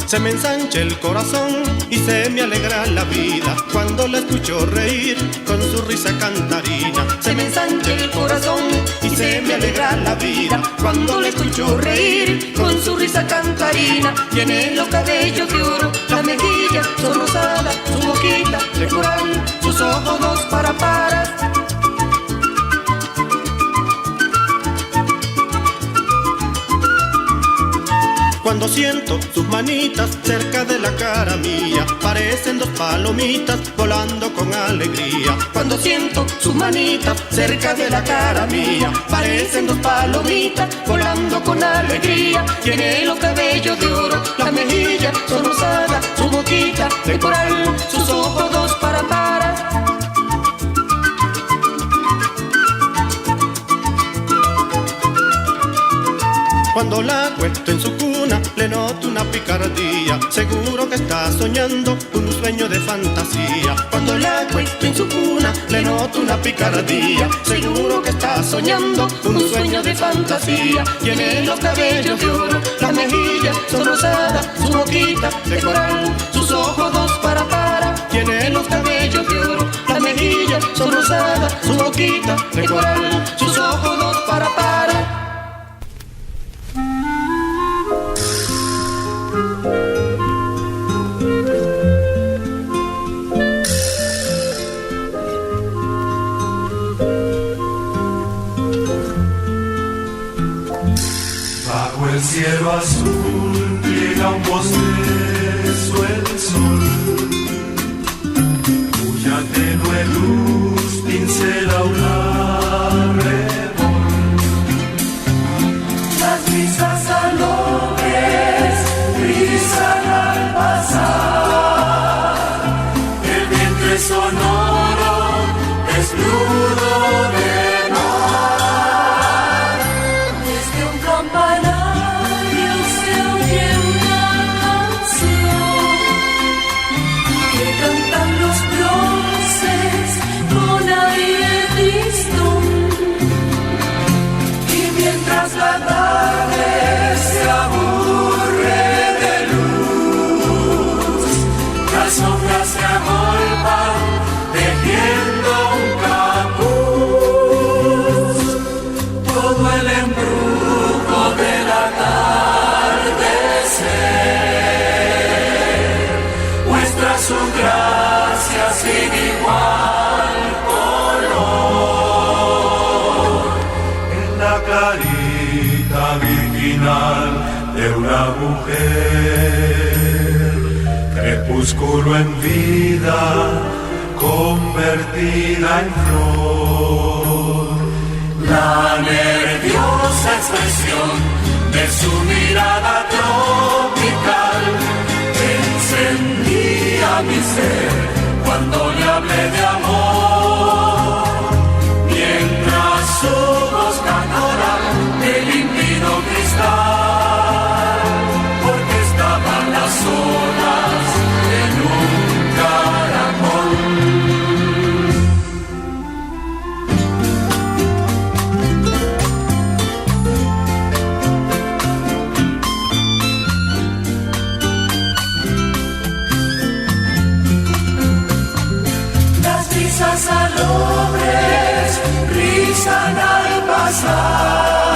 Se me ensancha el corazón y se me alegra la vida cuando la escucho reír con su risa cantarina. Se me ensancha el corazón y se me alegra la vida cuando la escucho reír con su risa cantarina. Tiene los cabellos de oro, la mejilla son rosadas, su boquita de coral, sus ojos dos para. Cuando siento sus manitas cerca de la cara mía, parecen dos palomitas volando con alegría. alegría. Cuando siento sus manitas cerca de la cara mía, parecen dos palomitas volando con alegría. Tiene los cabellos de oro, las mejillas son rosadas, su boquita de coral, sus ojos dos para. Cuando la acuesto en su cuna, le noto una picardía. Seguro que está soñando un sueño de fantasía. Cuando la acuesto en su cuna, le noto una picardía. Seguro que está soñando un sueño de fantasía. Tiene los cabellos de oro, las mejillas son rosadas, su boquita de coral, sus ojos dos para. Tiene los cabellos de oro, las mejillas son rosadas, su boquita de coral, sus ojos dos para. Bajo el cielo azul llega un bostezo el sol, cuya tenue luz pincela un arrebol. Las brisas salobres rizan al pasar, el vientre sonoro desnudo de mar. Desde un campanario se oye una canción que cantan los dioses con aire tristón. Y mientras la tarde se aburre de luz, las sombras se agolpan tejiendo un capuz. Todo el embrujo del atardecer muestra su gracia sin igual color. En la carita virginal de una mujer, crepúsculo en vida, convertida en flor. La nerviosa expresión de su mirada tropical encendía mi ser cuando le hablé de amor. Mientras su voz cantora el límpido cristal, porque estaban las olas en un caracol. Las brisas salobres rizan al pasar,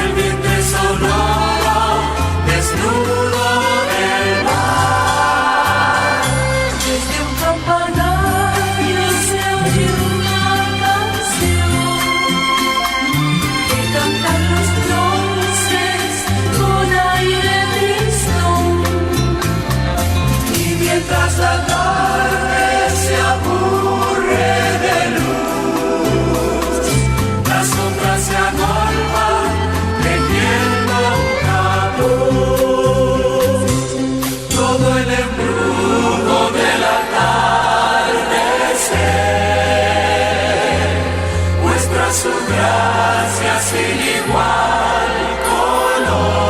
el vientre sonoro desnudo del mar. Desde un campanario se oye una canción que cantan los dioses con aire tristón. Y mientras la tarde se aburre de luz, las sombras se agolpan tejiendo un capuz. Todo el embrujo del atardecer muestra su gracia sin igual color.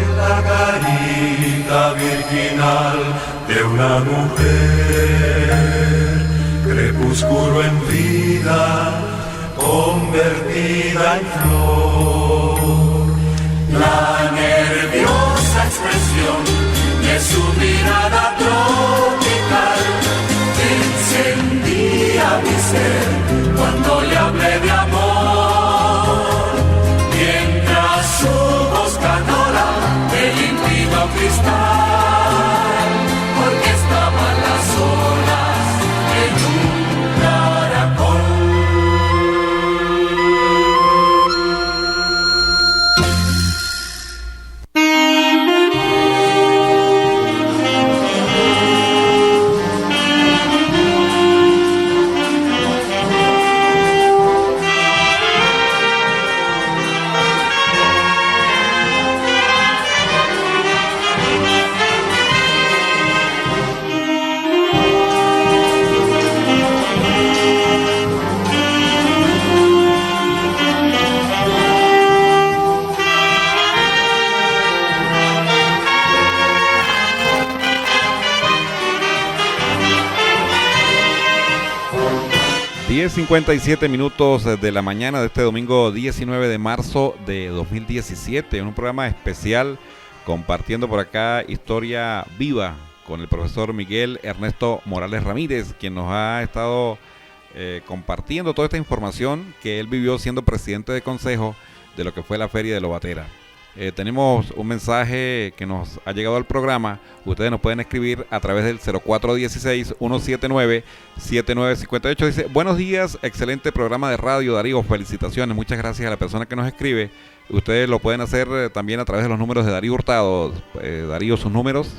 En la carita virginal de una mujer, crepúsculo en vida, convertida en flor. La nerviosa expresión de su mirada tropical encendía mi ser cuando le hablé de amor. Mientras su voz canora el límpido cristal, porque estaban las olas en un caracol. 10:57 de la mañana de este domingo 19 de marzo de 2017, en un programa especial compartiendo por acá historia viva con el profesor Miguel Ernesto Morales Ramírez, quien nos ha estado compartiendo toda esta información que él vivió siendo presidente de consejo de lo que fue la Feria de Lobatera. Tenemos un mensaje que nos ha llegado al programa. Ustedes nos pueden escribir a través del 0416-179-7958. Dice: buenos días, excelente programa de radio, Darío, felicitaciones. Muchas gracias a la persona que nos escribe. Ustedes lo pueden hacer también a través de los números de Darío Hurtado. Darío, sus números.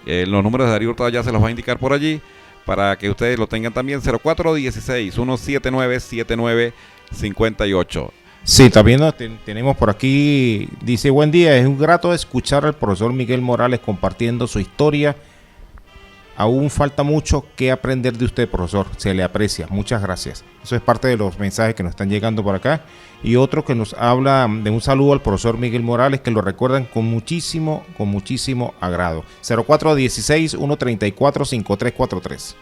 Los números de Darío Hurtado ya se los va a indicar por allí para que ustedes lo tengan también. 0416-179-7958. Sí, también tenemos por aquí, dice: buen día, es un grato escuchar al profesor Miguel Morales compartiendo su historia. Aún falta mucho que aprender de usted, profesor, se le aprecia, muchas gracias. Eso es parte de los mensajes que nos están llegando por acá. Y otro que nos habla de un saludo al profesor Miguel Morales, que lo recuerdan con muchísimo agrado. 0416-134-5343.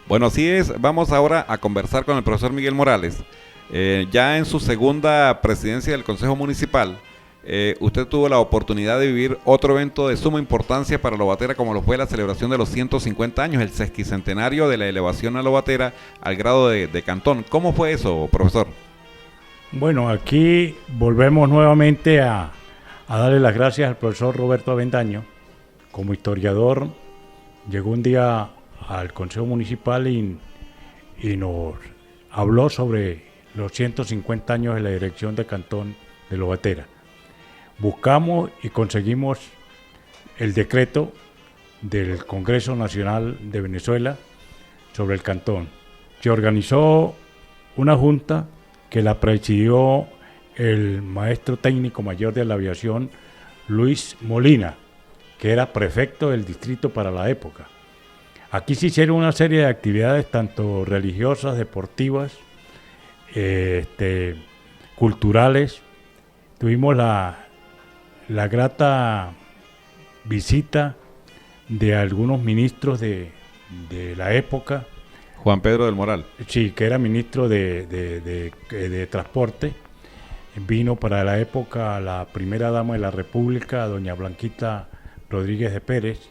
Bueno, así es, vamos ahora a conversar con el profesor Miguel Morales. Ya en su segunda presidencia del Consejo Municipal, usted tuvo la oportunidad de vivir otro evento de suma importancia para Lobatera, como lo fue la celebración de los 150 años, el sesquicentenario de la elevación a Lobatera al grado de cantón. ¿Cómo fue eso, profesor? Bueno, aquí volvemos nuevamente a darle las gracias al profesor Roberto Avendaño. Como historiador, llegó un día al Consejo Municipal y nos habló sobre los 150 años de la dirección de Cantón de Lobatera. Buscamos y conseguimos el decreto del Congreso Nacional de Venezuela sobre el cantón. Se organizó una junta que la presidió el maestro técnico mayor de la aviación, Luis Molina, que era prefecto del distrito para la época. Aquí se hicieron una serie de actividades, tanto religiosas, deportivas, culturales. Tuvimos la grata visita de algunos ministros de la época. Juan Pedro del Moral. Sí, que era ministro de Transporte. Vino para la época la primera dama de la República, doña Blanquita Rodríguez de Pérez,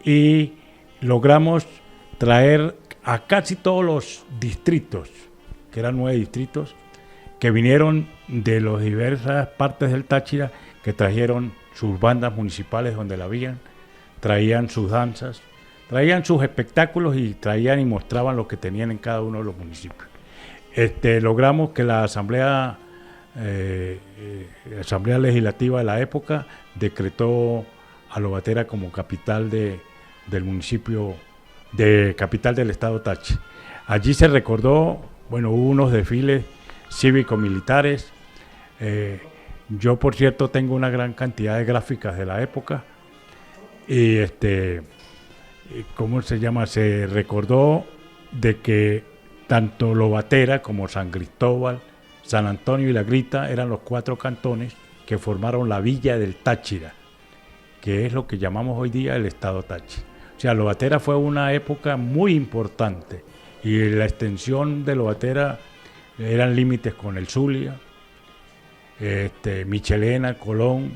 y logramos traer a casi todos los distritos, que eran 9 distritos, que vinieron de las diversas partes del Táchira, que trajeron sus bandas municipales donde la habían, traían sus danzas, traían sus espectáculos y traían y mostraban lo que tenían en cada uno de los municipios. Logramos que la Asamblea Legislativa de la época decretó a Lobatera como capital del municipio, capital del estado Táchira. Allí se recordó, bueno, hubo unos desfiles cívico-militares. Yo, por cierto, tengo una gran cantidad de gráficas de la época. Y ¿cómo se llama? Se recordó de que tanto Lobatera como San Cristóbal, San Antonio y La Grita eran los 4 cantones que formaron la villa del Táchira, que es lo que llamamos hoy día el estado Táchira. O sea, Lobatera fue una época muy importante y la extensión de Lobatera eran límites con el Zulia, Michelena, Colón,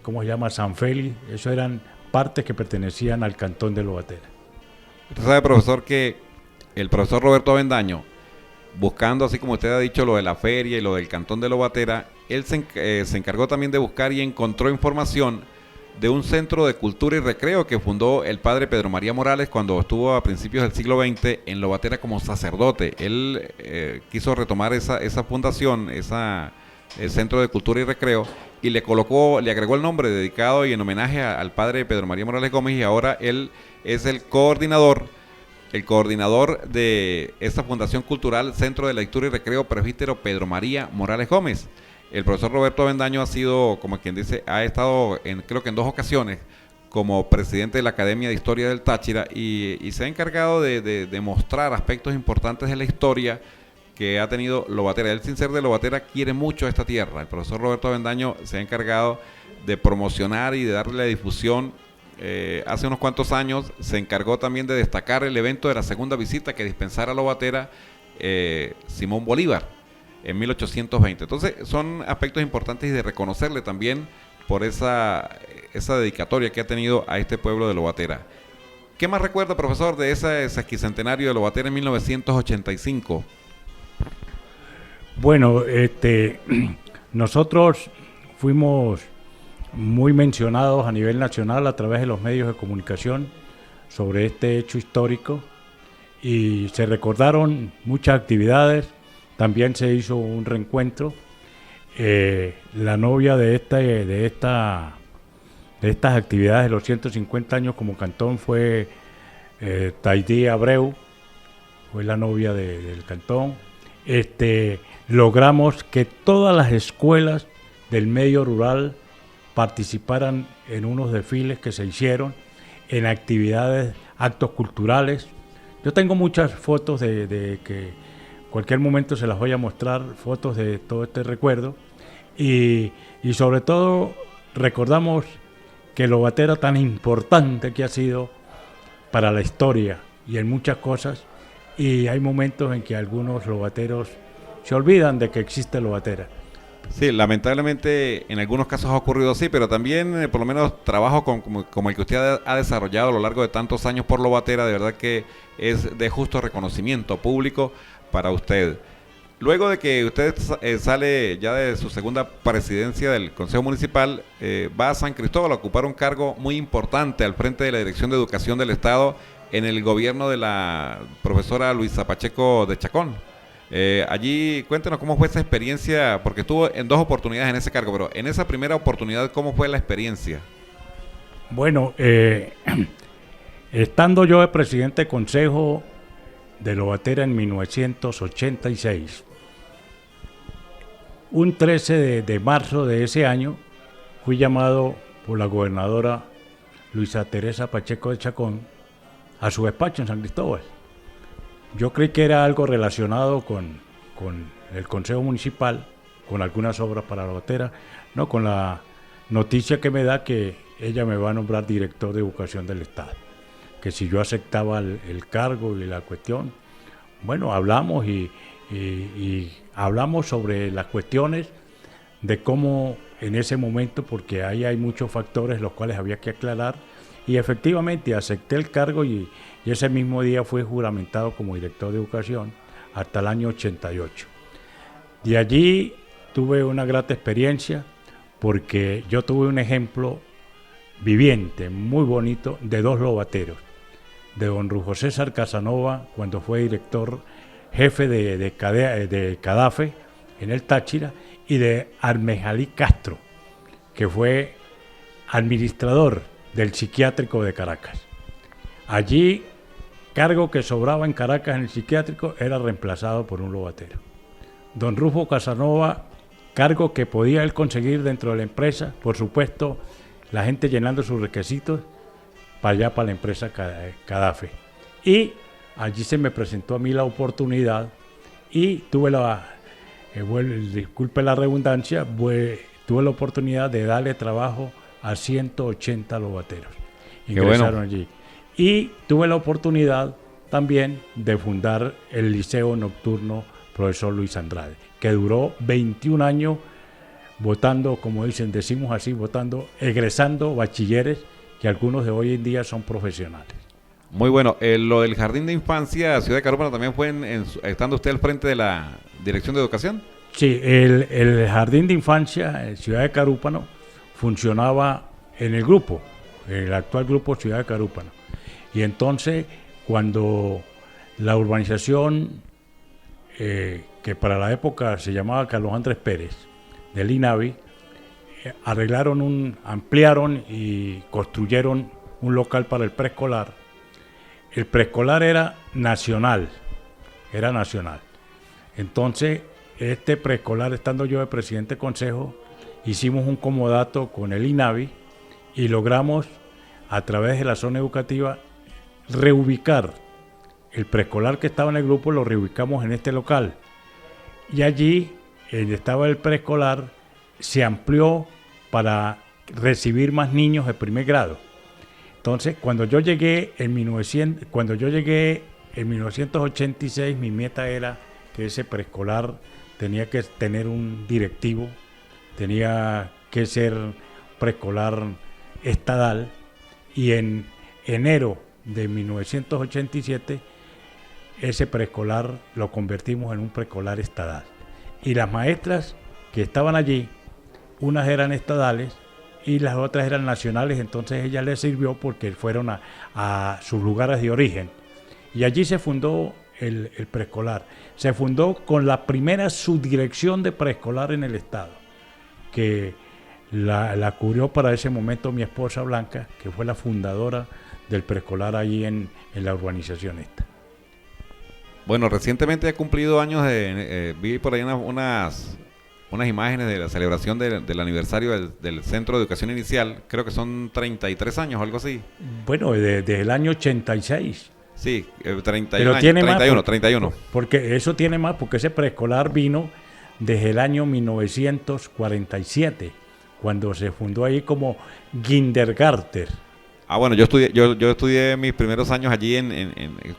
¿cómo se llama? San Félix. Eso eran partes que pertenecían al cantón de Lobatera. Usted sabe, profesor, que el profesor Roberto Avendaño, buscando, así como usted ha dicho, lo de la feria y lo del cantón de Lobatera, él se encargó también de buscar y encontró información de un centro de cultura y recreo que fundó el padre Pedro María Morales cuando estuvo a principios del siglo XX en Lobatera como sacerdote. Él quiso retomar esa fundación, el centro de cultura y recreo, y le agregó el nombre dedicado y en homenaje al padre Pedro María Morales Gómez, y ahora él es el coordinador de esta fundación cultural, Centro de Lectura y Recreo Presbítero Pedro María Morales Gómez. El profesor Roberto Avendaño ha sido, como quien dice, ha estado creo que en 2 ocasiones como presidente de la Academia de Historia del Táchira y se ha encargado de mostrar aspectos importantes de la historia que ha tenido Lobatera. Él, sin ser de Lobatera, quiere mucho a esta tierra. El profesor Roberto Avendaño se ha encargado de promocionar y de darle la difusión hace unos cuantos años se encargó también de destacar el evento de la segunda visita que dispensara a Lobatera Simón Bolívar en 1820. Entonces son aspectos importantes y de reconocerle también por esa dedicatoria que ha tenido a este pueblo de Lobatera. ¿Qué más recuerda, profesor, de ese sesquicentenario de Lobatera en 1985? Bueno, nosotros fuimos muy mencionados a nivel nacional a través de los medios de comunicación sobre este hecho histórico y se recordaron muchas actividades, también se hizo un reencuentro. La novia de estas actividades de los 150 años como cantón fue Taidí Abreu, fue la novia del cantón. Logramos que todas las escuelas del medio rural participaran en unos desfiles que se hicieron, en actividades, actos culturales. Yo tengo muchas fotos de que cualquier momento se las voy a mostrar, fotos de todo este recuerdo, y sobre todo recordamos que Lobatera, tan importante que ha sido para la historia y en muchas cosas, y hay momentos en que algunos lobateros se olvidan de que existe Lobatera. Sí, lamentablemente en algunos casos ha ocurrido así, pero también por lo menos trabajo como el que usted ha desarrollado a lo largo de tantos años por Lobatera, de verdad que es de justo reconocimiento público para usted. Luego de que usted sale ya de su segunda presidencia del Consejo Municipal, va a San Cristóbal a ocupar un cargo muy importante al frente de la Dirección de Educación del Estado en el gobierno de la profesora Luisa Pacheco de Chacón. Allí cuéntenos cómo fue esa experiencia, porque estuvo en 2 oportunidades en ese cargo, pero en esa primera oportunidad, ¿cómo fue la experiencia? Bueno, estando yo de presidente de Consejo de Lobatera en 1986, un 13 de marzo de ese año fui llamado por la gobernadora Luisa Teresa Pacheco de Chacón a su despacho en San Cristóbal. Yo creí que era algo relacionado con el Consejo Municipal, con algunas obras para Lobatera, no, con la noticia que me da que ella me va a nombrar director de Educación del Estado, que si yo aceptaba el cargo y la cuestión. Bueno, hablamos y hablamos sobre las cuestiones de cómo en ese momento, porque ahí hay muchos factores los cuales había que aclarar, y efectivamente acepté el cargo y ese mismo día fui juramentado como director de educación hasta el año 88. De allí tuve una grata experiencia porque yo tuve un ejemplo viviente, muy bonito, de 2 lobateros, de don Rujo César Casanova, cuando fue director jefe de CADAFE en el Táchira, y de Armejalí Castro, que fue administrador del psiquiátrico de Caracas. Allí, cargo que sobraba en Caracas en el psiquiátrico era reemplazado por un lobatero. Don Rufo Casanova, cargo que podía él conseguir dentro de la empresa, por supuesto, la gente llenando sus requisitos para allá, para la empresa CADAFE. Y allí se me presentó a mí la oportunidad y tuve disculpe la redundancia, tuve la oportunidad de darle trabajo a 180 lobateros. Ingresaron allí. Y tuve la oportunidad también de fundar el Liceo Nocturno Profesor Luis Andrade, que duró 21 años votando, como decimos así, egresando bachilleres, que algunos de hoy en día son profesionales. Muy bueno. Lo del Jardín de Infancia Ciudad de Carúpano también fue estando usted al frente de la Dirección de Educación. Sí, el Jardín de Infancia Ciudad de Carúpano funcionaba en el grupo, el actual grupo Ciudad de Carúpano. Y entonces, cuando la urbanización, que para la época se llamaba Carlos Andrés Pérez, del INAVI, ampliaron y construyeron un local para el preescolar. El preescolar era nacional. Entonces, este preescolar, estando yo de presidente de consejo, hicimos un comodato con el INAVI y logramos, a través de la zona educativa, reubicar el preescolar que estaba en el grupo, lo reubicamos en este local. Y allí, donde estaba el preescolar, se amplió para recibir más niños de primer grado. Entonces, cuando yo llegué en 1986, mi meta era que ese preescolar tenía que tener un directivo, tenía que ser preescolar estadal, y en enero de 1987 ese preescolar lo convertimos en un preescolar estadal. Y las maestras que estaban allí, unas eran estadales y las otras eran nacionales, entonces ella les sirvió porque fueron a sus lugares de origen. Y allí se fundó el preescolar. Se fundó con la primera subdirección de preescolar en el estado, que la cubrió para ese momento mi esposa Blanca, que fue la fundadora del preescolar allí en la urbanización esta. Bueno, recientemente ha cumplido años vi por ahí unas imágenes de la celebración del aniversario del Centro de Educación Inicial. Creo que son 33 años o algo así. Bueno, desde el año 86. Sí, 31 Pero años, tiene 31, más 31. Porque eso tiene más, porque ese preescolar vino desde el año 1947, cuando se fundó ahí como Kindergarten. Ah, bueno, yo estudié mis primeros años allí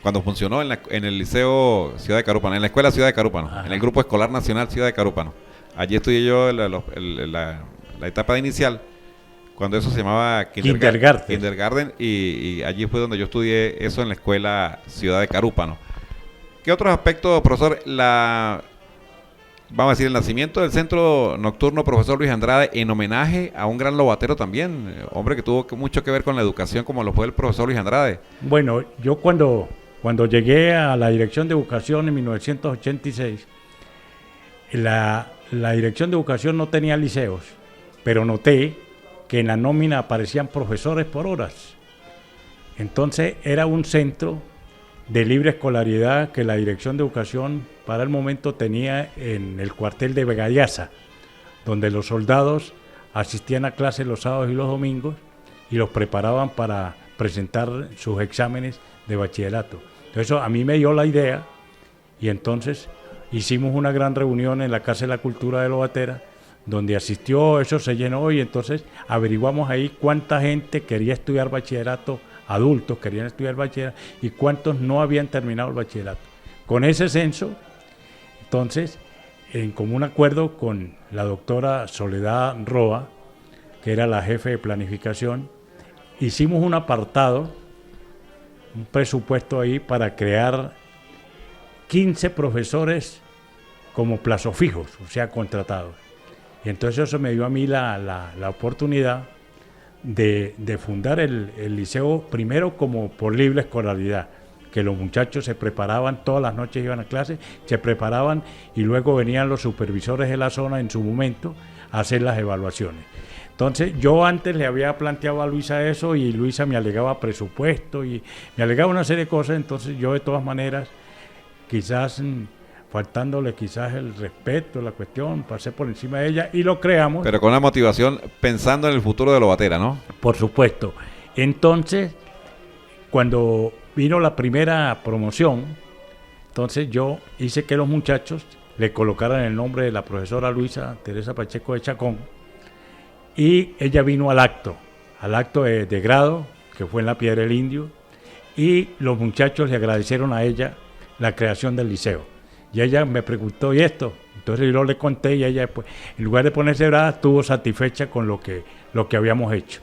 cuando funcionó en el Liceo Ciudad de Carúpano, en la Escuela Ciudad de Carúpano, Ajá. en el Grupo Escolar Nacional Ciudad de Carúpano. Allí estudié yo la etapa inicial, cuando eso se llamaba Kindergarten, y allí fue donde yo estudié eso en la Escuela Ciudad de Carúpano. ¿Qué otros aspectos, profesor? Vamos a decir, el nacimiento del Centro Nocturno Profesor Luis Andrade, en homenaje a un gran lobatero también, hombre que tuvo mucho que ver con la educación, como lo fue el profesor Luis Andrade. Bueno, yo cuando llegué a la Dirección de Educación en 1986, la Dirección de Educación no tenía liceos, pero noté que en la nómina aparecían profesores por horas. Entonces era un centro de libre escolaridad que la Dirección de Educación para el momento tenía en el cuartel de Vegallaza, donde los soldados asistían a clases los sábados y los domingos y los preparaban para presentar sus exámenes de bachillerato. Entonces eso a mí me dio la idea, y entonces hicimos una gran reunión en la Casa de la Cultura de Lobatera, donde asistió, eso se llenó, y entonces averiguamos ahí cuánta gente quería estudiar bachillerato, adultos querían estudiar bachillerato, y cuántos no habían terminado el bachillerato. Con ese censo, entonces, en común acuerdo con la doctora Soledad Roa, que era la jefe de planificación, hicimos un apartado, un presupuesto ahí para crear 15 profesores como plazos fijos, o sea, contratados. Y entonces eso me dio a mí la oportunidad de fundar el liceo, primero como por libre escolaridad, que los muchachos se preparaban, todas las noches iban a clase, se preparaban y luego venían los supervisores de la zona en su momento a hacer las evaluaciones. Entonces yo antes le había planteado a Luisa eso, y Luisa me alegaba presupuesto y me alegaba una serie de cosas. Entonces yo de todas maneras, quizás faltándole quizás el respeto, la cuestión, pasé por encima de ella y lo creamos. Pero con una motivación pensando en el futuro de Lobatera, ¿no? Por supuesto. Entonces, cuando vino la primera promoción, entonces yo hice que los muchachos le colocaran el nombre de la profesora Luisa Teresa Pacheco de Chacón, y ella vino al acto de grado, que fue en la Piedra del Indio, y los muchachos le agradecieron a ella la creación del liceo. Y ella me preguntó, ¿y esto? Entonces yo le conté, y ella, pues, en lugar de ponerse brava, estuvo satisfecha con lo que habíamos hecho.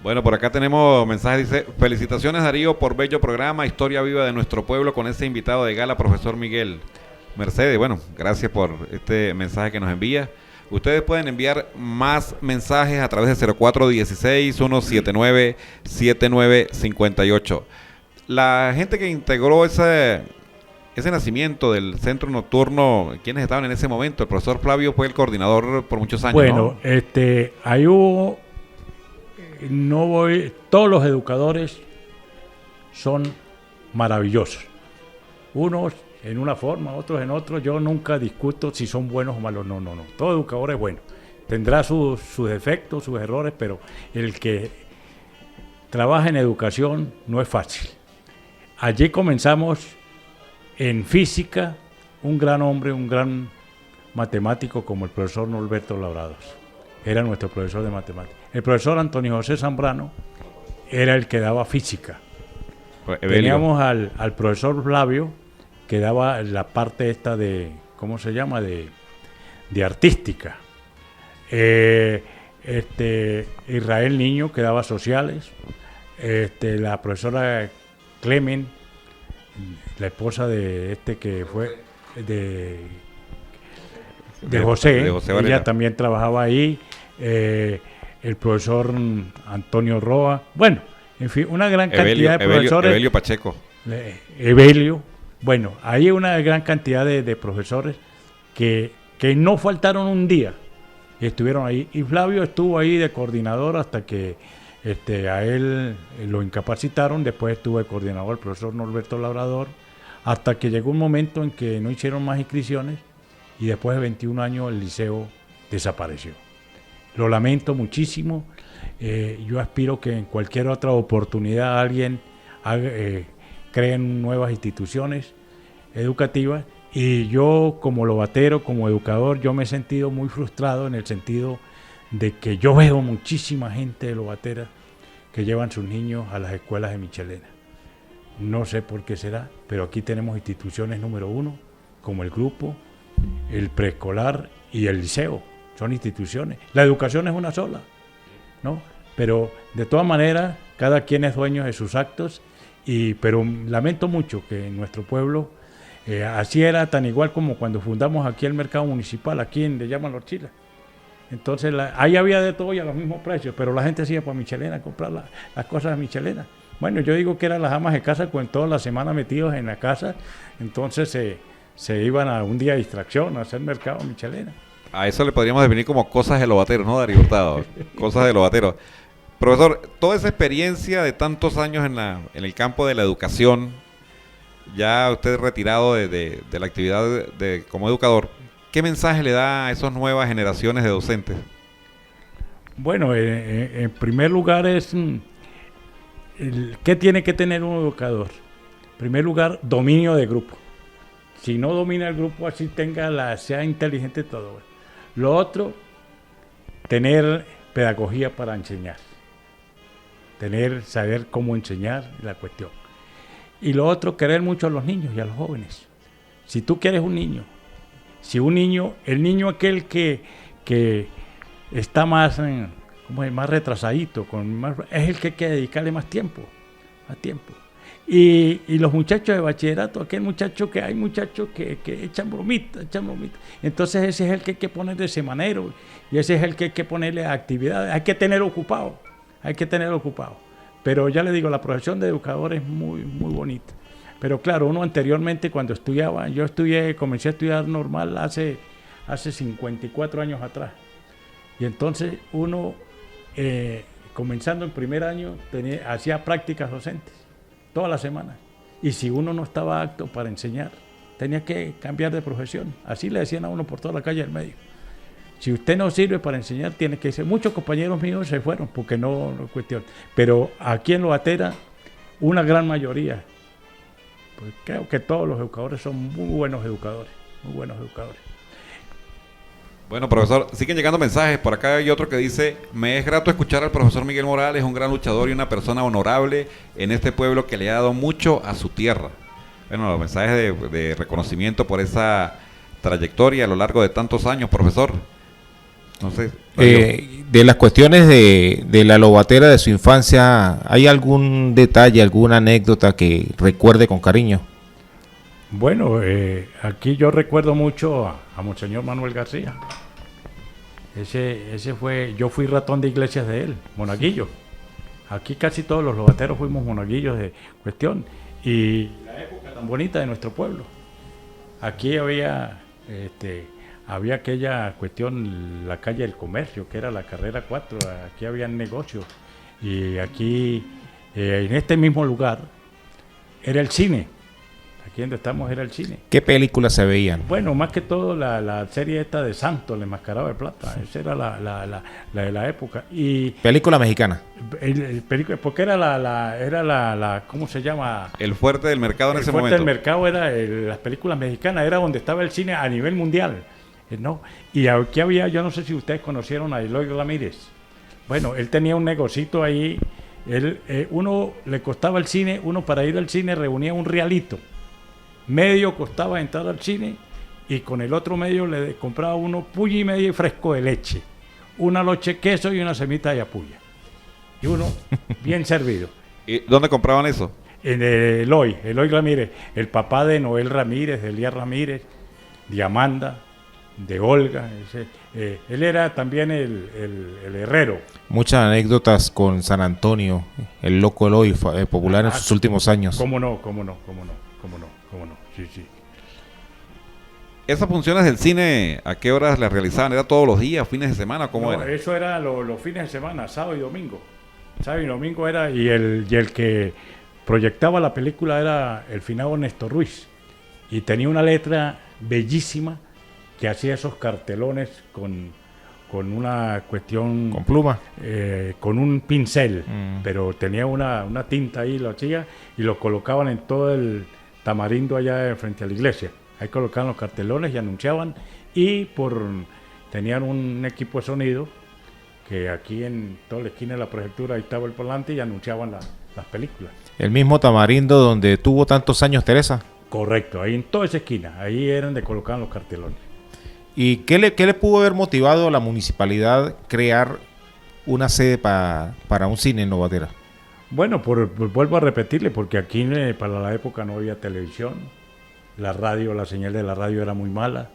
Bueno, por acá tenemos mensajes, dice: felicitaciones, Darío, por bello programa, historia viva de nuestro pueblo, con ese invitado de gala, profesor Miguel. Mercedes, bueno, gracias por este mensaje que nos envía. Ustedes pueden enviar más mensajes a través de 0416-179-7958. La gente que integró ese nacimiento del centro nocturno, ¿quiénes estaban en ese momento? El profesor Flavio fue el coordinador por muchos años, bueno, ¿no? Ahí hubo, todos los educadores son maravillosos. Unos en una forma, otros en otra. Yo nunca discuto si son buenos o malos, no. Todo educador es bueno. Tendrá sus defectos, sus errores, pero el que trabaja en educación no es fácil. Allí comenzamos en física, un gran hombre, un gran matemático como el profesor Norberto Labrados. Era nuestro profesor de matemáticas. El profesor Antonio José Zambrano era el que daba física. Evelio. Teníamos al profesor Flavio, que daba la parte esta de, ¿cómo se llama?, de artística. Israel Niño, que daba sociales. La profesora Clemen, la esposa de que fue de José, José Varela. ella también trabajaba ahí. El profesor Antonio Roa, bueno, en fin, una gran cantidad de profesores. Evelio Pacheco. Evelio, bueno, hay una gran cantidad de profesores que no faltaron un día y estuvieron ahí. Y Flavio estuvo ahí de coordinador hasta que a él lo incapacitaron. Después estuvo de coordinador el profesor Norberto Labrador, hasta que llegó un momento en que no hicieron más inscripciones y después de 21 años el liceo desapareció. Lo lamento muchísimo. Yo aspiro que en cualquier otra oportunidad alguien creen nuevas instituciones educativas, y yo como lobatero, como educador, yo me he sentido muy frustrado en el sentido de que yo veo muchísima gente de lobatera que llevan sus niños a las escuelas de Michelena. No sé por qué será, pero aquí tenemos instituciones número 1, como el grupo, el preescolar y el liceo. Son instituciones. La educación es una sola, ¿no? Pero de todas maneras, cada quien es dueño de sus actos, pero lamento mucho que en nuestro pueblo, así era tan igual como cuando fundamos aquí el mercado municipal, aquí en le llaman Los Chilas. Entonces, ahí había de todo y a los mismos precios, pero la gente se iba para Michelena a comprar las cosas de Michelena. Bueno, yo digo que eran las amas de casa con toda la semana metidos en la casa, entonces se iban a un día de distracción a hacer mercado Michelena. A eso le podríamos definir como cosas de lobatero, ¿no, Darío Hurtado? Cosas de lobatero. Profesor, toda esa experiencia de tantos años en el campo de la educación, ya usted retirado de la actividad como educador, ¿qué mensaje le da a esas nuevas generaciones de docentes? Bueno, en primer lugar ¿qué tiene que tener un educador? En primer lugar, dominio de grupo. Si no domina el grupo, así sea inteligente todo. Lo otro, tener pedagogía para enseñar. Saber cómo enseñar la cuestión. Y lo otro, querer mucho a los niños y a los jóvenes. Si tú quieres un niño, el niño aquel que está más retrasadito, es el que hay que dedicarle más tiempo. Y los muchachos de bachillerato, hay muchachos que echan bromitas. Entonces ese es el que hay que poner de semanero, y ese es el que hay que ponerle actividades, hay que tener ocupado. Pero ya le digo, la profesión de educador es muy, muy bonita. Pero claro, uno anteriormente cuando estudiaba, comencé a estudiar normal hace 54 años atrás. Y entonces uno, comenzando el primer año, hacía prácticas docentes todas las semanas. Y si uno no estaba apto para enseñar, tenía que cambiar de profesión. Así le decían a uno por toda la calle del medio. Si usted no sirve para enseñar, tiene que irse. Muchos compañeros míos se fueron porque no es cuestión. Pero aquí en Lobatera, una gran mayoría, pues creo que todos los educadores son muy buenos educadores. Bueno, profesor, siguen llegando mensajes. Por acá hay otro que dice: me es grato escuchar al profesor Miguel Morales, un gran luchador y una persona honorable en este pueblo que le ha dado mucho a su tierra. Bueno, los mensajes de reconocimiento por esa trayectoria a lo largo de tantos años, profesor. No sé. De las cuestiones de la lobatera de su infancia, ¿hay algún detalle, alguna anécdota que recuerde con cariño? Bueno, aquí yo recuerdo mucho a Monseñor Manuel García. Ese fue, yo fui ratón de iglesias de él, monaguillo. Aquí casi todos los lobateros fuimos monaguillos de cuestión. Y la época tan bonita de nuestro pueblo. Aquí había aquella cuestión, la calle del comercio, que era la carrera 4, aquí había negocios. Y aquí, en este mismo lugar, era el cine. Aquí donde estamos era el cine. ¿Qué películas se veían? Bueno, más que todo la serie esta de Santos, el enmascarado de plata. Esa era la de la época. Y película mexicana. Porque era ¿cómo se llama? El fuerte del mercado en ese momento. El fuerte del mercado era las películas mexicanas, era donde estaba el cine a nivel mundial, ¿no? Y aquí había, yo no sé si ustedes conocieron a Eloy Ramírez. Bueno, él tenía un negocito ahí Uno le costaba el cine, uno para ir al cine reunía un realito. Medio costaba entrar al cine y con el otro medio le compraba uno puya y medio fresco de leche, una loche queso y una semita de apuya. Y uno bien servido. ¿Y dónde compraban eso? En Eloy Ramírez, el papá de Noel Ramírez, de Elías Ramírez, de Amanda, de Olga. Él era también el herrero. Muchas anécdotas con San Antonio, el loco Eloy, popular en sus últimos años. ¿Cómo no? Sí. ¿Esas funciones del cine a qué horas las realizaban? ¿Era todos los días, fines de semana? ¿Cómo No, era? eso era los fines de semana, sábado y domingo. Sábado y domingo era, y el que proyectaba la película era el finado Néstor Ruiz. Y tenía una letra bellísima que hacía esos cartelones con una cuestión... Con pluma. Con un pincel, pero tenía una tinta ahí, lo hacía, y lo colocaban en todo el tamarindo allá frente a la iglesia. Ahí colocaban los cartelones y anunciaban, y tenían un equipo de sonido que aquí en toda la esquina de la prefectura ahí estaba el volante y anunciaban las películas. El mismo tamarindo donde tuvo tantos años Teresa. Correcto, ahí en toda esa esquina, ahí eran de colocaban los cartelones. ¿Y qué le pudo haber motivado a la municipalidad crear una sede para un cine en Lobatera? Bueno, vuelvo a repetirle, porque aquí para la época no había televisión, la señal de la radio era muy mala,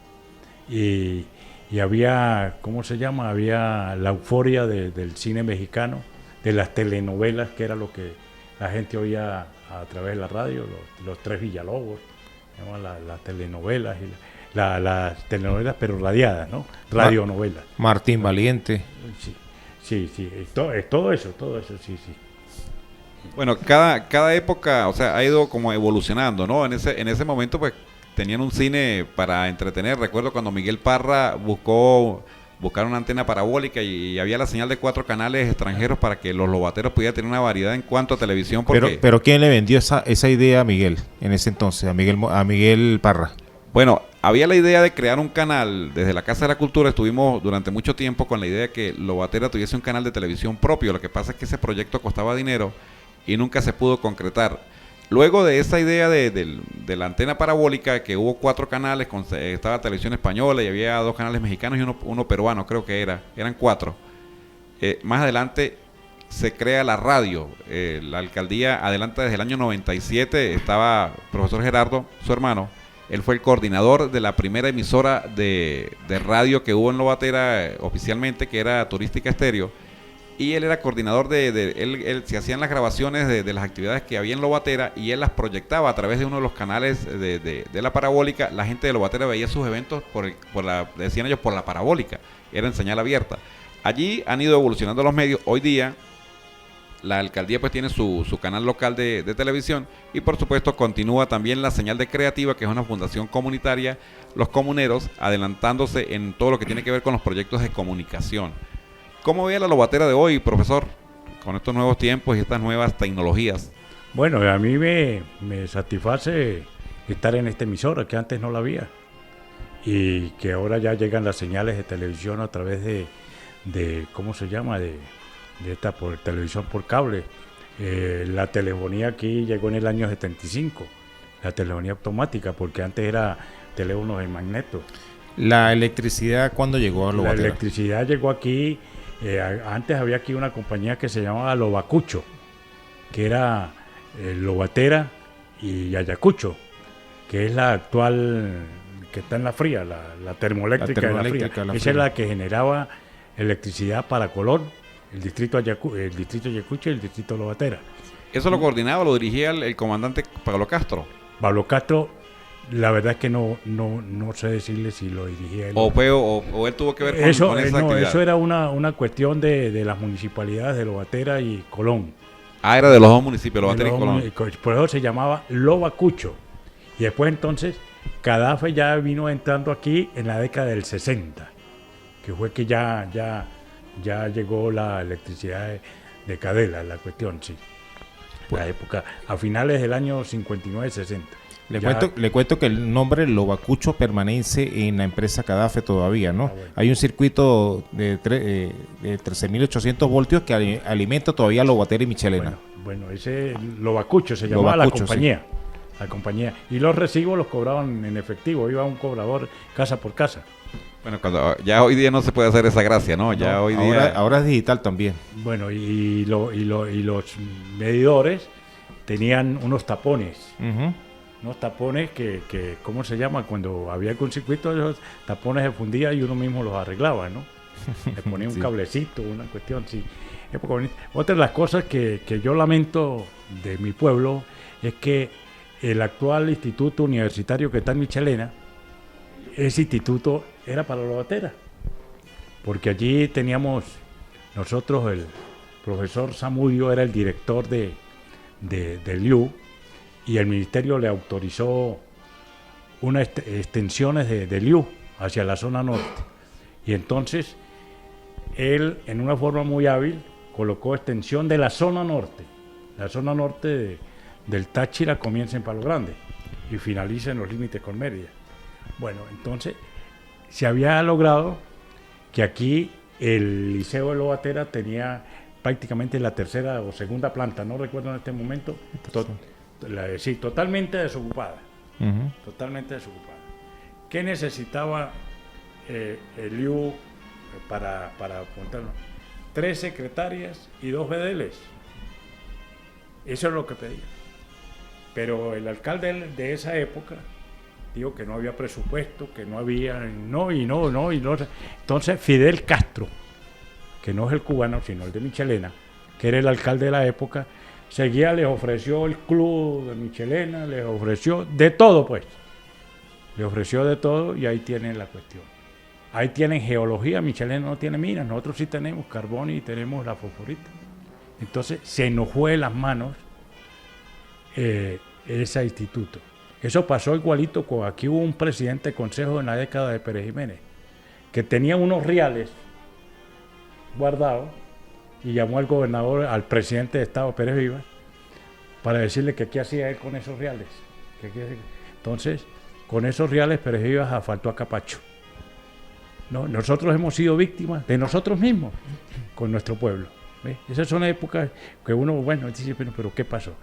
y había, ¿cómo se llama? Había la euforia del cine mexicano, de las telenovelas, que era lo que la gente oía a través de la radio, los Tres Villalobos, las telenovelas, las telenovelas pero radiadas, ¿no? Radionovelas. Martín Valiente. Sí, todo eso, sí. Bueno, cada época, o sea, ha ido como evolucionando, ¿no? En ese momento, pues, tenían un cine para entretener. Recuerdo cuando Miguel Parra buscaron una antena parabólica y había la señal de 4 canales extranjeros para que los lobateros pudieran tener una variedad en cuanto a televisión. Pero ¿quién le vendió esa idea a Miguel en ese entonces, a Miguel Parra? Bueno, había la idea de crear un canal. Desde la Casa de la Cultura estuvimos durante mucho tiempo con la idea de que Lobatera tuviese un canal de televisión propio. Lo que pasa es que ese proyecto costaba dinero y nunca se pudo concretar. Luego de esa idea de la antena parabólica, que hubo 4 canales, estaba Televisión Española y había 2 canales mexicanos y uno peruano, creo que eran 4. Más adelante se crea la radio. La alcaldía adelanta desde el año 97, estaba profesor Gerardo, su hermano. Él fue el coordinador de la primera emisora de radio que hubo en Lobatera oficialmente, que era Turística Estéreo. Y él era coordinador él se hacían las grabaciones de las actividades que había en Lobatera y él las proyectaba a través de uno de los canales de la parabólica. La gente de Lobatera veía sus eventos decían ellos, por la parabólica. Era en señal abierta. Allí han ido evolucionando los medios. Hoy día la alcaldía pues tiene su canal local de televisión y por supuesto continúa también la señal de Creativa, que es una fundación comunitaria, los comuneros, adelantándose en todo lo que tiene que ver con los proyectos de comunicación. ¿Cómo ve la Lobatera de hoy, profesor, con estos nuevos tiempos y estas nuevas tecnologías? Bueno, a mí me satisface estar en esta emisora, que antes no la había, y que ahora ya llegan las señales de televisión a través de ¿cómo se llama? De esta por televisión por cable. La telefonía aquí llegó en el año 75, la telefonía automática, porque antes era teléfono de magneto. ¿La electricidad cuándo llegó a Lobatera? La electricidad llegó aquí, antes había aquí una compañía que se llamaba Lobacucho, que era Lobatera y Ayacucho, que es la actual, que está en la fría, la termoeléctrica de la fría. Esa es la que generaba electricidad para Colón, el distrito Ayacucho y el distrito Lobatera. ¿Eso lo coordinaba, lo dirigía el comandante Pablo Castro? Pablo Castro, la verdad es que no sé decirle si lo dirigía él. O él tuvo que ver con esa actividad. Eso era una cuestión de las municipalidades de Lobatera y Colón. Era de los dos municipios, Lobatera y Colón. Por eso se llamaba Lobacucho. Y después entonces, Cadafe ya vino entrando aquí en la década del 60, que fue que ya llegó la electricidad de Cadela, la cuestión, sí. la época, a finales del año 59-60. Le cuento que el nombre Lobacucho permanece en la empresa Cadafe todavía, ¿no? Bueno. Hay un circuito de 13.800 voltios que alimenta todavía Lobatera y Michelena. Bueno, ese Lobacucho se llamaba Lobacucho, la compañía. Sí. La compañía. Y los recibos los cobraban en efectivo, iba un cobrador casa por casa. Bueno, cuando ya hoy día no se puede hacer esa gracia, ¿no? Ya hoy día... Ahora es digital también. Bueno, y los medidores tenían unos tapones. Uh-huh. Unos tapones que, ¿cómo se llama? Cuando había un circuito, esos tapones se fundían y uno mismo los arreglaba, ¿no? Le ponía un Sí. cablecito, una cuestión, sí. Época bonita. Otra de las cosas que yo lamento de mi pueblo es que el actual instituto universitario que está en Michelena, ese instituto era para la Lobatera, porque allí teníamos nosotros, el profesor Zamudio era el director del IU, y el ministerio le autorizó unas extensiones del IU hacia la zona norte, y entonces él, en una forma muy hábil, colocó extensión de la zona norte. La zona norte del Táchira comienza en Palo Grande y finaliza en los límites con Mérida. Bueno, entonces se había logrado que aquí el Liceo de Lobatera tenía prácticamente la tercera o segunda planta, no recuerdo en este momento, totalmente desocupada. Uh-huh. Totalmente desocupada. ¿Qué necesitaba el IU para apuntarlo? 3 secretarias y 2 bedeles. Eso es lo que pedía. Pero el alcalde de esa época dijo que no había presupuesto, que no había, no. Entonces Fidel Castro, que no es el cubano, sino el de Michelena, que era el alcalde de la época, seguía, les ofreció el club de Michelena, les ofreció de todo, pues. Le ofreció de todo y ahí tienen la cuestión. Ahí tienen geología, Michelena no tiene minas, nosotros sí tenemos carbón y tenemos la fosforita. Entonces se nos fue de las manos ese instituto. Eso pasó igualito con aquí hubo un presidente de consejo en la década de Pérez Jiménez, que tenía unos reales guardados y llamó al gobernador, al presidente de Estado Pérez Vivas, para decirle que qué hacía él con esos reales. Entonces, con esos reales Pérez Vivas asfaltó a Capacho. No, nosotros hemos sido víctimas de nosotros mismos con nuestro pueblo. ¿Ves? Esas son épocas que uno, bueno, dice, pero ¿qué pasó?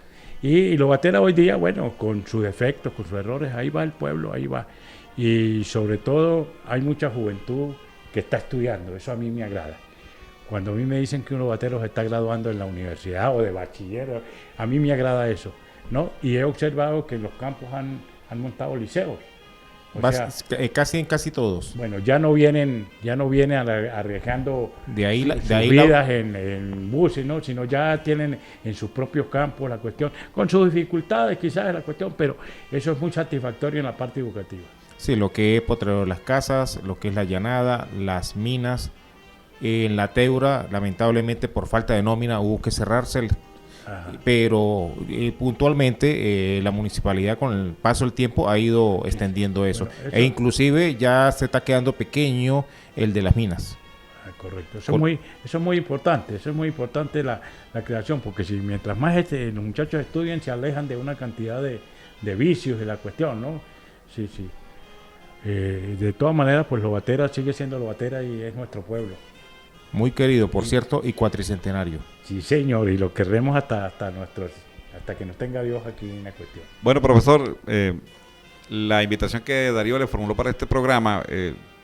Y Lobatera hoy día, bueno, con sus defectos, con sus errores, ahí va el pueblo, ahí va. Y sobre todo hay mucha juventud que está estudiando, eso a mí me agrada. Cuando a mí me dicen que un lobatero se está graduando en la universidad o de bachiller, a mí me agrada eso, ¿no? Y he observado que en los campos han montado liceos. Casi todos. Bueno, ya no vienen arriesgando de ahí vidas en buses, ¿no? Sino ya tienen en sus propios campos la cuestión, con sus dificultades quizás la cuestión, pero eso es muy satisfactorio en la parte educativa. Sí, lo que es Potrero de las Casas, lo que es la Llanada, las minas, en la Teura, lamentablemente por falta de nómina hubo que cerrarse. Ajá. Pero puntualmente la municipalidad con el paso del tiempo ha ido extendiendo eso. Bueno, e inclusive ya se está quedando pequeño el de las minas. Correcto, eso es muy importante la creación, porque si mientras más los muchachos estudian se alejan de una cantidad de vicios de la cuestión, ¿no? Sí. De todas maneras, pues Lobatera sigue siendo Lobatera y es nuestro pueblo. Muy querido, por cierto, y cuatricentenario. Sí, señor, y lo queremos hasta que nos tenga Dios aquí en la cuestión. Bueno, profesor, la invitación que Darío le formuló para este programa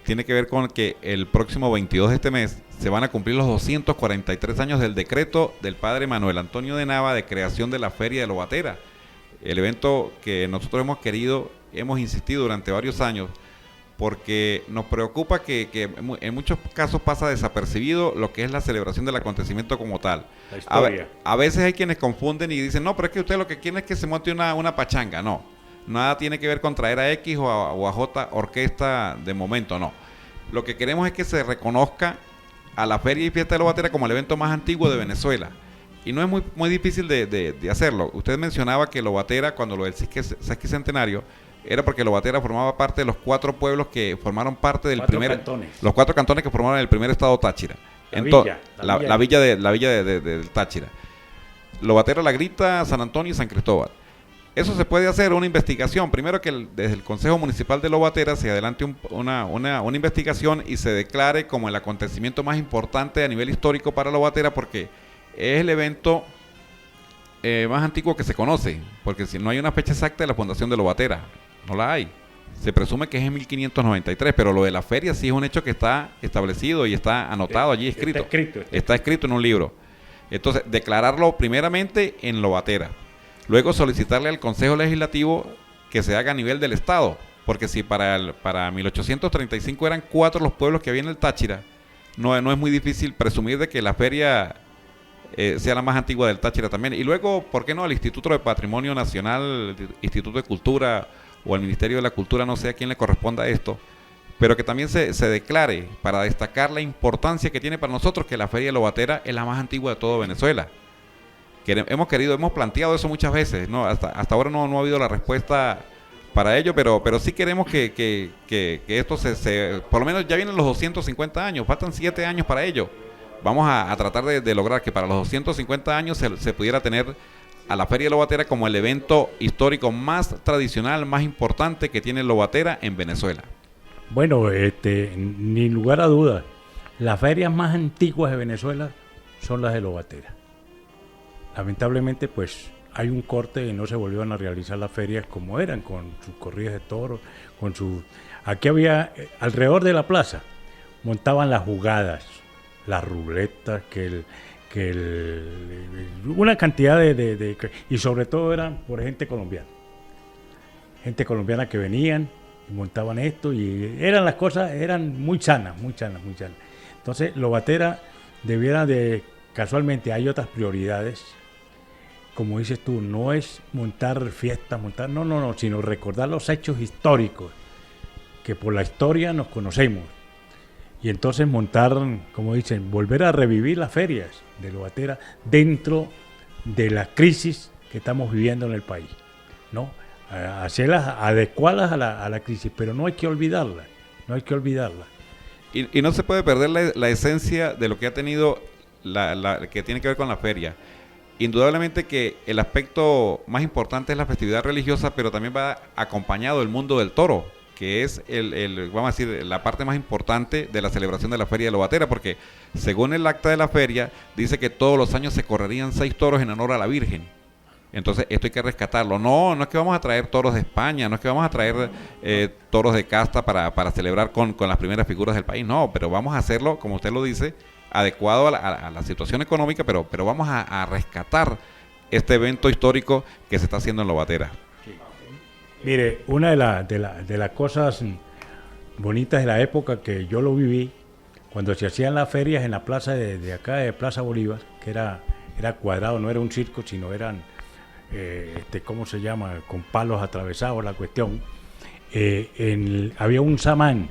tiene que ver con que el próximo 22 de este mes se van a cumplir los 243 años del decreto del padre Manuel Antonio de Nava de creación de la Feria de Lobatera. El evento que nosotros hemos insistido durante varios años, porque nos preocupa que en muchos casos pasa desapercibido lo que es la celebración del acontecimiento como tal. La historia. A veces hay quienes confunden y dicen, no, pero es que usted lo que quiere es que se monte una pachanga. No, nada tiene que ver con traer a X o a J orquesta de momento, no. Lo que queremos es que se reconozca a la Feria y Fiesta de Lobatera como el evento más antiguo de Venezuela. Y no es muy difícil de hacerlo. Usted mencionaba que Lobatera, cuando lo del sesquicentenario, era porque Lobatera formaba parte de los 4 pueblos que formaron parte del los 4 cantones que formaron el primer estado Táchira. La villa del Táchira. Lobatera La Grita, San Antonio y San Cristóbal. Eso se puede hacer una investigación. Primero que desde el Consejo Municipal de Lobatera se adelante una investigación y se declare como el acontecimiento más importante a nivel histórico para Lobatera, porque es el evento más antiguo que se conoce, porque si no hay una fecha exacta de la fundación de Lobatera, no la hay. Se presume que es en 1593, pero lo de la feria sí es un hecho que está establecido y está anotado allí, escrito. Está escrito en un libro. Entonces, declararlo primeramente en Lobatera. Luego solicitarle al Consejo Legislativo que se haga a nivel del Estado, porque si para 1835 eran 4 los pueblos que había en el Táchira, no es muy difícil presumir de que la feria sea la más antigua del Táchira también. Y luego, ¿por qué no? El Instituto de Patrimonio Nacional, el Instituto de Cultura o el Ministerio de la Cultura, no sé a quién le corresponda esto, pero que también se declare para destacar la importancia que tiene para nosotros que la Feria de Lobatera es la más antigua de todo Venezuela. Hemos planteado eso muchas veces, ¿no? Hasta ahora no ha habido la respuesta para ello, pero sí queremos que esto por lo menos ya vienen los 250 años, faltan 7 años para ello. Vamos a tratar de lograr que para los 250 años se pudiera tener a la Feria de Lobatera como el evento histórico más tradicional, más importante que tiene Lobatera en Venezuela. Bueno, ni lugar a dudas, las ferias más antiguas de Venezuela son las de Lobatera. Lamentablemente, pues hay un corte y no se volvieron a realizar las ferias como eran, con sus corridas de toros, Aquí había, alrededor de la plaza, montaban las jugadas, las ruletas, una cantidad y sobre todo eran por gente colombiana que venían y montaban esto, y las cosas eran muy sanas. Entonces Lobatera debiera casualmente hay otras prioridades, como dices tú, no es montar fiestas, no, sino recordar los hechos históricos, que por la historia nos conocemos. Y entonces montar, como dicen, volver a revivir las ferias de Lobatera dentro de la crisis que estamos viviendo en el país, ¿no? Hacerlas, adecuarlas a la crisis, pero no hay que olvidarlas. Y no se puede perder la esencia de lo que ha tenido, que tiene que ver con la feria. Indudablemente que el aspecto más importante es la festividad religiosa, pero también va acompañado el mundo del toro, que es vamos a decir, la parte más importante de la celebración de la Feria de Lobatera, porque según el acta de la feria, dice que todos los años se correrían 6 toros en honor a la Virgen. Entonces esto hay que rescatarlo. No es que vamos a traer toros de España, no es que vamos a traer toros de casta para celebrar con las primeras figuras del país, no, pero vamos a hacerlo, como usted lo dice, adecuado a la situación económica, pero vamos a rescatar este evento histórico que se está haciendo en Lobatera. Mire, una de las cosas bonitas de la época que yo lo viví, cuando se hacían las ferias en la plaza de acá, de Plaza Bolívar, que era cuadrado, no era un circo, sino eran, ¿cómo se llama?, con palos atravesados la cuestión. Había un samán.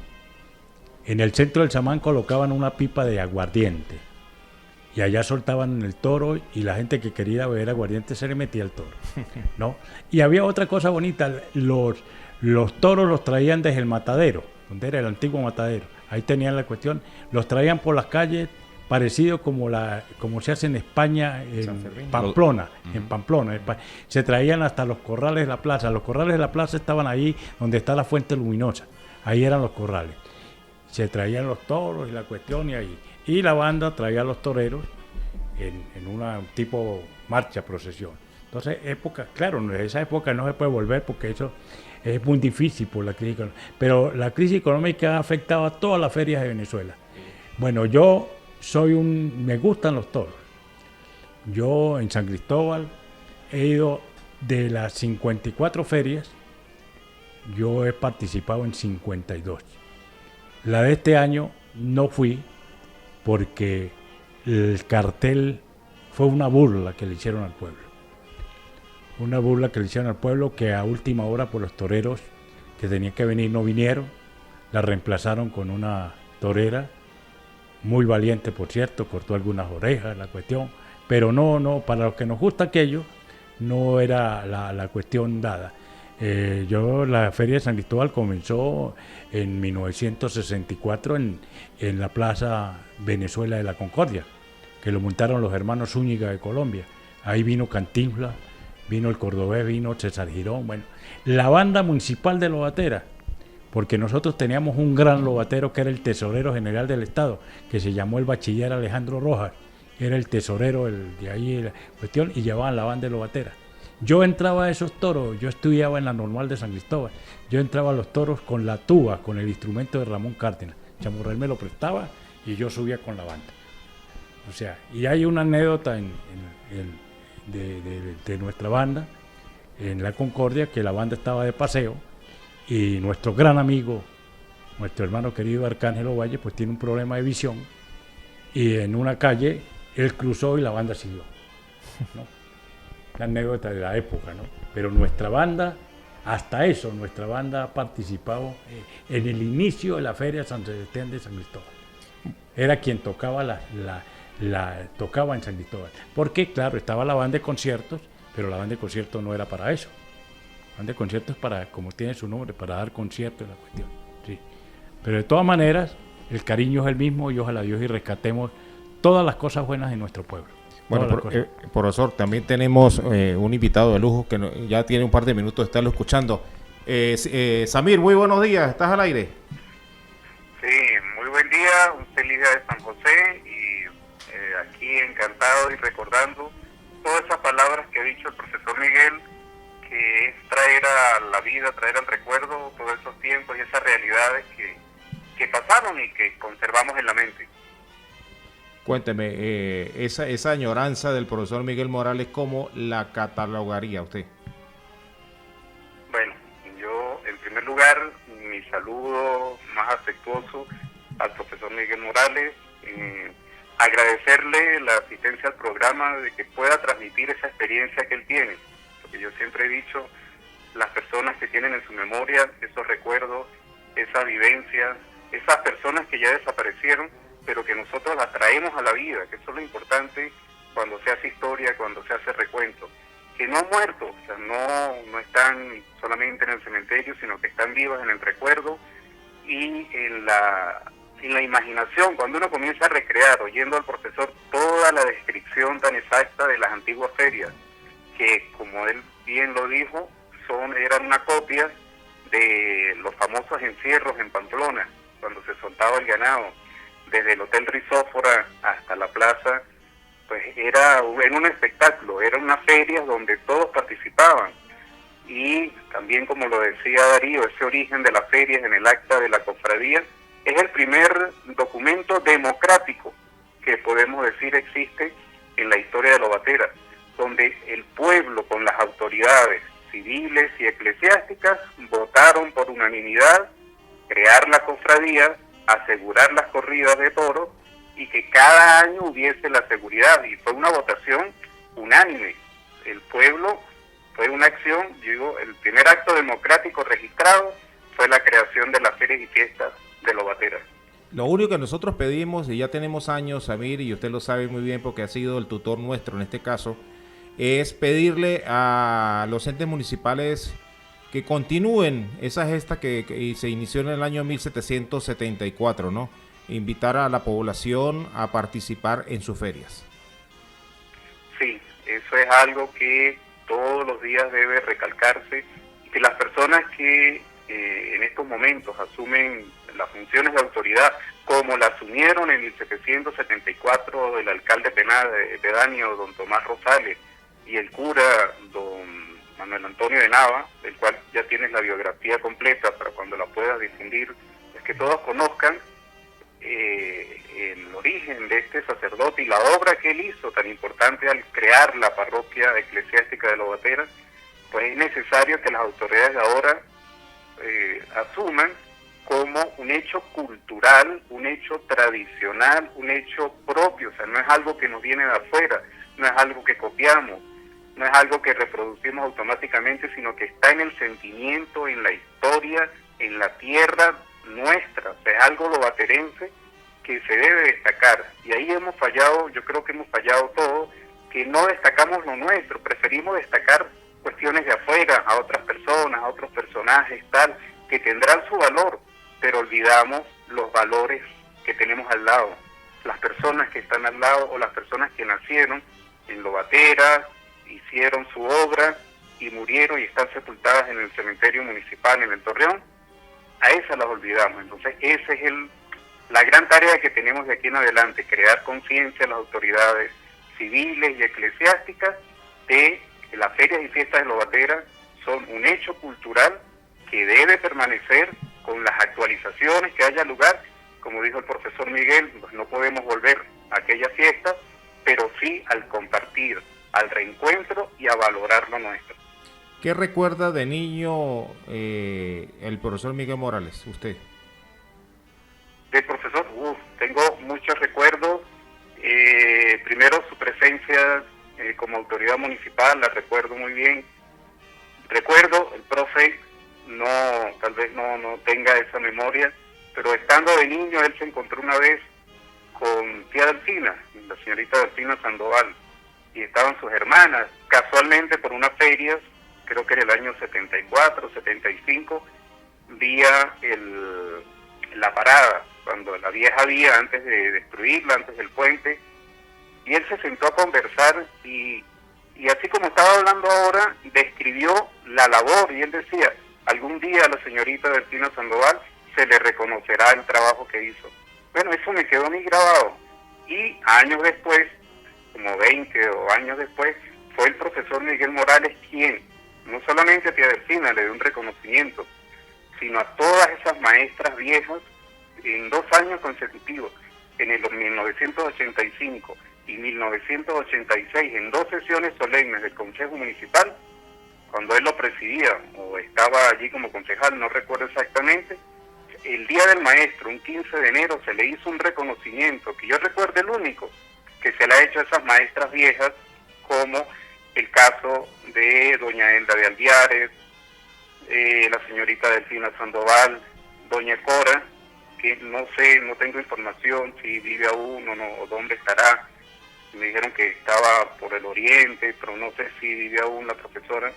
En el centro del samán colocaban una pipa de aguardiente y allá soltaban el toro, y la gente que quería beber aguardiente se le metía el toro, ¿no? Y había otra cosa bonita, los toros los traían desde el matadero, donde era el antiguo matadero. Ahí tenían la cuestión, los traían por las calles, parecido como se hace en España, en Pamplona, se traían hasta los corrales de la plaza. Los corrales de la plaza estaban ahí donde está la fuente luminosa, ahí eran los corrales. Se traían los toros y la cuestión, y la banda traía a los toreros en una tipo marcha, procesión. Entonces, esa época no se puede volver, porque eso es muy difícil por la crisis económica. Pero la crisis económica ha afectado a todas las ferias de Venezuela. Bueno, yo me gustan los toros. Yo en San Cristóbal he ido, de las 54 ferias, yo he participado en 52. La de este año no fui porque el cartel fue una burla que le hicieron al pueblo. Una burla que le hicieron al pueblo, que a última hora, por los toreros que tenían que venir no vinieron. La reemplazaron con una torera muy valiente, por cierto, cortó algunas orejas, la cuestión, pero no, para los que nos gusta aquello, no era la cuestión dada. La Feria de San Cristóbal comenzó en 1964 en la Plaza Venezuela de la Concordia, que lo montaron los hermanos Zúñiga de Colombia. Ahí vino Cantinflas, vino el Cordobés, vino César Girón, bueno, la banda municipal de Lobatera, porque nosotros teníamos un gran lobatero que era el tesorero general del Estado, que se llamó el bachiller Alejandro Rojas, era el tesorero de ahí la cuestión, y llevaban la banda de Lobatera. Yo entraba a esos toros, yo estudiaba en la normal de San Cristóbal, yo entraba a los toros con la tuba, con el instrumento de Ramón Cárdenas. Chamorrel me lo prestaba y yo subía con la banda. O sea, y hay una anécdota de nuestra banda en La Concordia, que la banda estaba de paseo y nuestro gran amigo, nuestro hermano querido Arcángel Ovalle, pues tiene un problema de visión y en una calle él cruzó y la banda siguió, ¿no? La anécdota de la época, ¿no? Pero nuestra banda, hasta eso, nuestra banda ha participado en el inicio de la Feria San Sebastián de San Cristóbal. Era quien tocaba tocaba en San Cristóbal. Porque, claro, estaba la banda de conciertos, pero la banda de conciertos no era para eso. La banda de conciertos es para, como tiene su nombre, para dar conciertos, la cuestión. Sí. Pero de todas maneras, el cariño es el mismo y ojalá Dios y rescatemos todas las cosas buenas de nuestro pueblo. Bueno, profesor, también tenemos un invitado de lujo que ya tiene un par de minutos de estarlo escuchando. Samir, muy buenos días, ¿estás al aire? Sí, muy buen día, un feliz día de San José y aquí encantado y recordando todas esas palabras que ha dicho el profesor Miguel, que es traer a la vida, traer al recuerdo todos esos tiempos y esas realidades que pasaron y que conservamos en la mente. Cuénteme, esa añoranza del profesor Miguel Morales, ¿cómo la catalogaría usted? Bueno, yo en primer lugar, mi saludo más afectuoso al profesor Miguel Morales, agradecerle la asistencia al programa, de que pueda transmitir esa experiencia que él tiene, porque yo siempre he dicho, las personas que tienen en su memoria esos recuerdos, esas vivencias, esas personas que ya desaparecieron, pero que nosotros las traemos a la vida, que eso es lo importante cuando se hace historia, cuando se hace recuento, que no han muerto, o sea, no están solamente en el cementerio, sino que están vivas en el recuerdo y en la imaginación. Cuando uno comienza a recrear, oyendo al profesor toda la descripción tan exacta de las antiguas ferias, que como él bien lo dijo, eran una copia de los famosos encierros en Pamplona, cuando se soltaba el ganado, desde el Hotel Rizófora hasta la plaza, pues era un espectáculo, eran unas ferias donde todos participaban. Y también, como lo decía Darío, ese origen de las ferias en el acta de la cofradía es el primer documento democrático que podemos decir existe en la historia de Lobatera, donde el pueblo con las autoridades civiles y eclesiásticas votaron por unanimidad crear la cofradía, asegurar las corridas de toros y que cada año hubiese la seguridad, y fue una votación unánime. El pueblo fue una acción, el primer acto democrático registrado fue la creación de las ferias y fiestas de Lobatera. Lo único que nosotros pedimos, y ya tenemos años, Samir, y usted lo sabe muy bien porque ha sido el tutor nuestro en este caso, es pedirle a los entes municipales que continúen esa gesta que se inició en el año 1774, ¿no? Invitar a la población a participar en sus ferias. Sí, eso es algo que todos los días debe recalcarse, que las personas que en estos momentos asumen las funciones de autoridad, como la asumieron en 1774 el alcalde pedáneo, don Tomás Rosales, y el cura, don Manuel Antonio de Nava, del cual ya tienes la biografía completa para cuando la puedas difundir, es que todos conozcan el origen de este sacerdote y la obra que él hizo tan importante al crear la parroquia eclesiástica de Lobatera. Pues es necesario que las autoridades de ahora asuman como un hecho cultural, un hecho tradicional, un hecho propio, o sea, no es algo que nos viene de afuera, no es algo que copiamos, no es algo que reproducimos automáticamente, sino que está en el sentimiento, en la historia, en la tierra nuestra, o sea, es algo lobaterense que se debe destacar. Y ahí hemos fallado, yo creo que hemos fallado todos, que no destacamos lo nuestro, preferimos destacar cuestiones de afuera, a otras personas, a otros personajes, tal, que tendrán su valor, pero olvidamos los valores que tenemos al lado, las personas que están al lado o las personas que nacieron en Lobatera, hicieron su obra y murieron y están sepultadas en el cementerio municipal en el Torreón. A esas las olvidamos. Entonces esa es la gran tarea que tenemos de aquí en adelante, crear conciencia en las autoridades civiles y eclesiásticas de que las ferias y fiestas de Lobatera son un hecho cultural que debe permanecer con las actualizaciones que haya lugar. Como dijo el profesor Miguel, pues no podemos volver a aquella fiesta, pero sí al compartir, al reencuentro y a valorar lo nuestro. ¿Qué recuerda de niño el profesor Miguel Morales, usted? Del profesor, tengo muchos recuerdos. Primero su presencia como autoridad municipal, la recuerdo muy bien. Recuerdo, el profe tal vez no tenga esa memoria, pero estando de niño él se encontró una vez con tía Delfina, la señorita Delfina Sandoval, y estaban sus hermanas, casualmente por unas ferias, creo que era el año 74, 75, vía la parada, cuando la vieja vía, antes de destruirla, antes del puente, y él se sentó a conversar y así como estaba hablando ahora, describió la labor, y él decía, algún día a la señorita Delfina Sandoval se le reconocerá el trabajo que hizo. Bueno, eso me quedó muy grabado, y años después, como 20 o años después, fue el profesor Miguel Morales quien, no solamente a tía Delfina le dio un reconocimiento, sino a todas esas maestras viejas en 2 años consecutivos, en el 1985 y 1986, en 2 sesiones solemnes del Consejo Municipal, cuando él lo presidía o estaba allí como concejal, no recuerdo exactamente, el Día del Maestro, un 15 de enero, se le hizo un reconocimiento, que yo recuerdo el único, que se le ha hecho a esas maestras viejas, como el caso de doña Elda de Alviares, la señorita Delfina Sandoval, doña Cora, que no sé, no tengo información si vive aún o no, o dónde estará. Me dijeron que estaba por el oriente, pero no sé si vive aún la profesora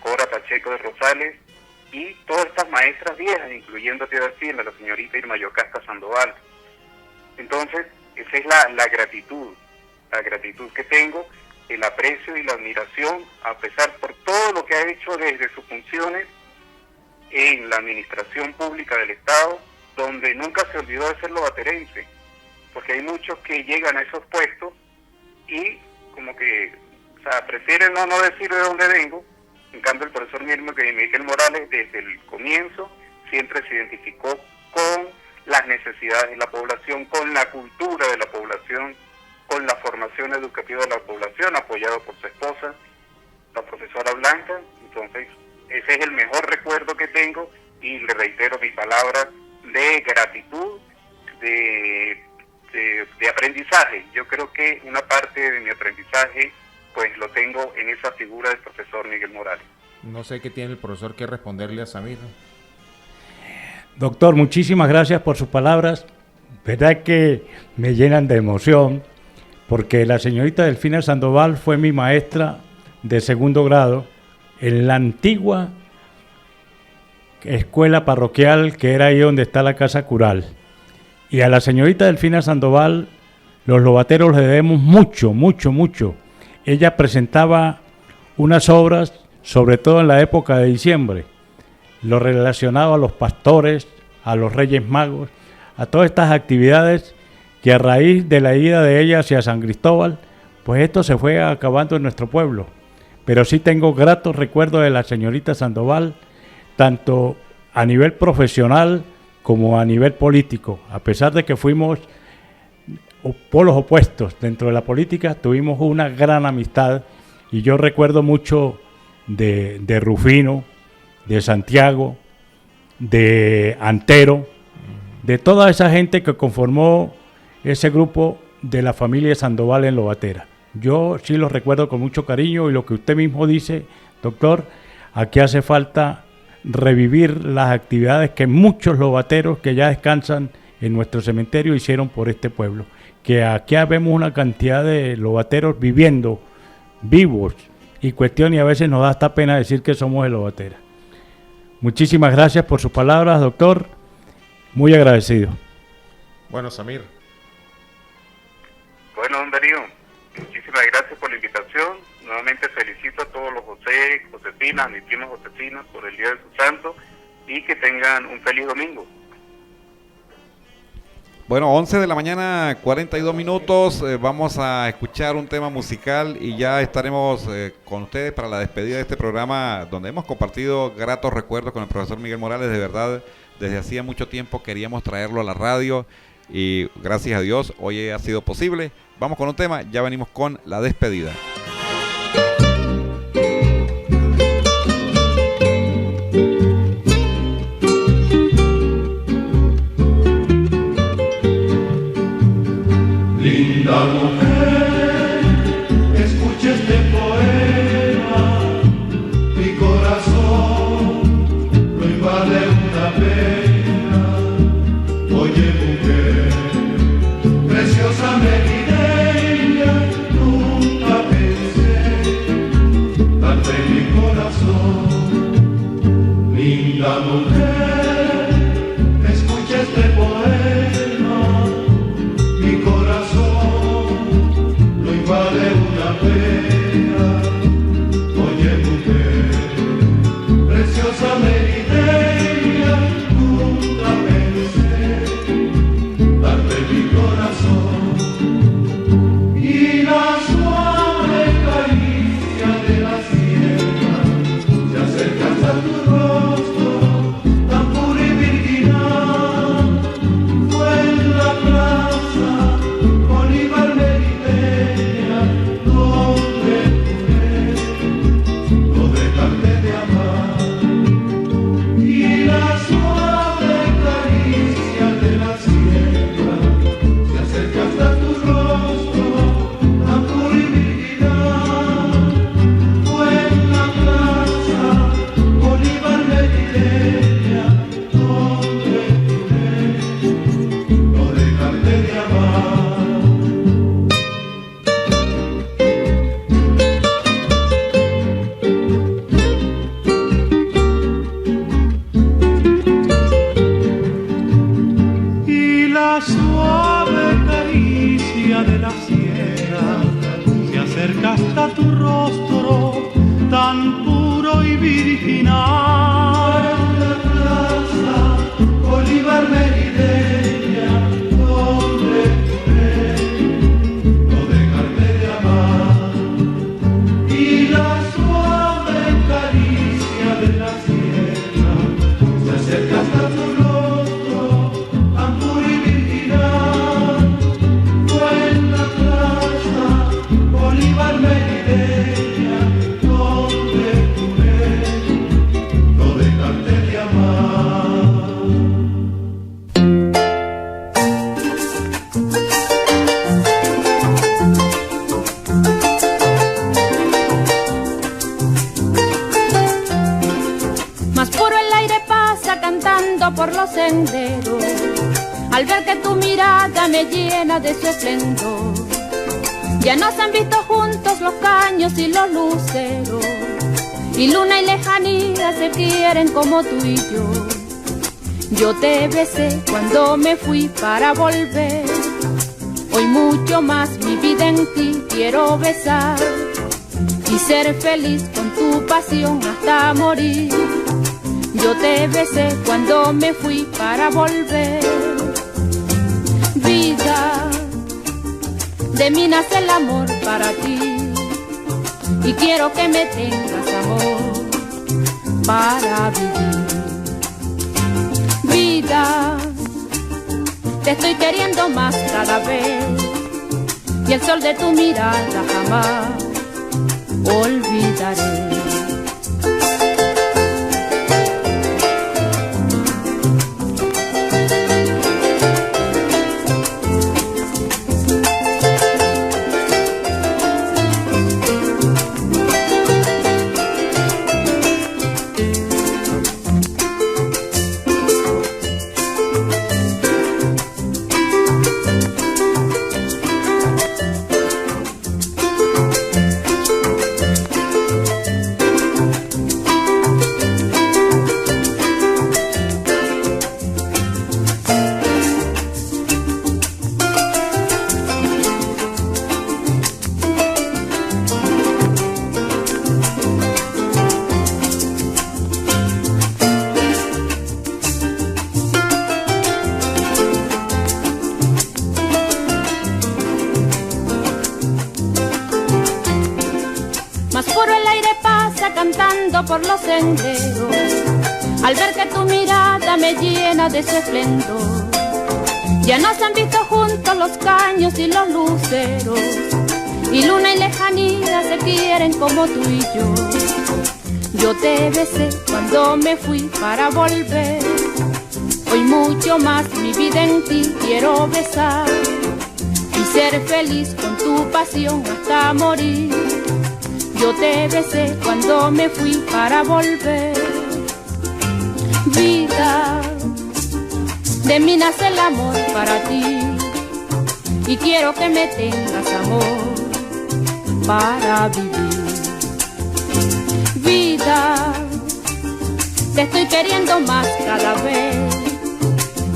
Cora Pacheco de Rosales, y todas estas maestras viejas, incluyendo a tía Delfina, la señorita Irma Yocasta Sandoval. Entonces, esa es la gratitud que tengo, el aprecio y la admiración, a pesar por todo lo que ha hecho desde sus funciones en la administración pública del Estado, donde nunca se olvidó de ser lobaterense, porque hay muchos que llegan a esos puestos y como que, prefieren no decir de dónde vengo. En cambio, el profesor Miguel Morales, desde el comienzo, siempre se identificó con las necesidades de la población, con la cultura de la población, con la formación educativa de la población, apoyado por su esposa, la profesora Blanca. Entonces, ese es el mejor recuerdo que tengo, y le reitero mi palabra de gratitud, de aprendizaje. Yo creo que una parte de mi aprendizaje pues lo tengo en esa figura del profesor Miguel Morales. No sé qué tiene el profesor que responderle a Samir. Doctor, muchísimas gracias por sus palabras. Verdad que me llenan de emoción, porque la señorita Delfina Sandoval fue mi maestra de 2º grado en la antigua escuela parroquial que era ahí donde está la casa cural. Y a la señorita Delfina Sandoval, los lobateros le debemos mucho, mucho, mucho. Ella presentaba unas obras, sobre todo en la época de diciembre, lo relacionado a los pastores, a los Reyes Magos, a todas estas actividades que a raíz de la ida de ella hacia San Cristóbal, pues esto se fue acabando en nuestro pueblo. Pero sí tengo gratos recuerdos de la señorita Sandoval, tanto a nivel profesional como a nivel político. A pesar de que fuimos polos opuestos dentro de la política, tuvimos una gran amistad, y yo recuerdo mucho de Rufino, de Santiago, de Antero, de toda esa gente que conformó ese grupo de la familia Sandoval en Lobatera. Yo sí los recuerdo con mucho cariño, y lo que usted mismo dice, doctor, aquí hace falta revivir las actividades que muchos lobateros que ya descansan en nuestro cementerio hicieron por este pueblo. Que aquí vemos una cantidad de lobateros viviendo, vivos, y cuestión, y a veces nos da hasta pena decir que somos de Lobatera. Muchísimas gracias por sus palabras, doctor. Muy agradecido. Bueno, Samir. Bueno, don Darío, muchísimas gracias por por la invitación. Nuevamente felicito a todos los José, Josefina, mis primos Josefina por el Día de su Santo y que tengan un feliz domingo. Bueno, 11 de la mañana, 42 minutos, vamos a escuchar un tema musical y ya estaremos con ustedes para la despedida de este programa donde hemos compartido gratos recuerdos con el profesor Miguel Morales. De verdad, desde hacía mucho tiempo queríamos traerlo a la radio y gracias a Dios hoy ha sido posible. Vamos con un tema, ya venimos con la despedida. Linda mujer, escucha este poema, mi corazón lo invade una pena. Oye mujer, preciosa Merideña, nunca pensé darte mi corazón. Linda mujer, escucha este poema, mi corazón lo invade una pena. Oye mujer, preciosa Merideña, nunca pensé darte mi corazón. Y la suave caricia de la sierra se acerca hasta tu rostro, tan puro y virginal. Fue en la plaza Bolívar Merideña donde juré no dejarte de amar. Y la suave caricia de la sierra se acerca hasta tu rostro, tan puro y virginal. Fue en la plaza Bolívar Merideña donde juré no dejarte de amar. Y la suave caricia de la sierra se acerca hasta tu rostro, tan puro y virginal. En la plaza Bolívar Merideña donde juré no dejarte de amar. Y la suave caricia de la sierra se acerca hasta tu rostro, tan puro y virginal. Fue en la plaza Bolívar Merideña donde juré no dejarte de amar. Más puro el aire pasa cantando por los senderos, al ver que tu mirada me llena de su esplendor. Ya nos han visto juntos los caños y los luceros, y luna y lejanía se quieren como tú y yo. Yo te besé cuando me fui para volver, hoy mucho más mi vida en ti quiero besar y ser feliz con tu pasión hasta morir. Yo te besé cuando me fui para volver. Vida, de mí nace el amor para ti y quiero que me tengas amor para vivir. Vida, te estoy queriendo más cada vez y el sol de tu mirada jamás olvidaré. más puro el aire pasa cantando por los senderos, al ver que tu mirada me llena de su esplendor. Ya nos han visto juntos los caños y los luceros, y luna y lejanía se quieren como tú y yo. Yo te besé cuando me fui para volver, hoy mucho más mi vida en ti quiero besar, y ser feliz con tu pasión hasta morir. Yo te besé cuando me fui para volver. Vida, de mí nace el amor para ti, y quiero que me tengas amor para vivir. Vida, te estoy queriendo más cada vez,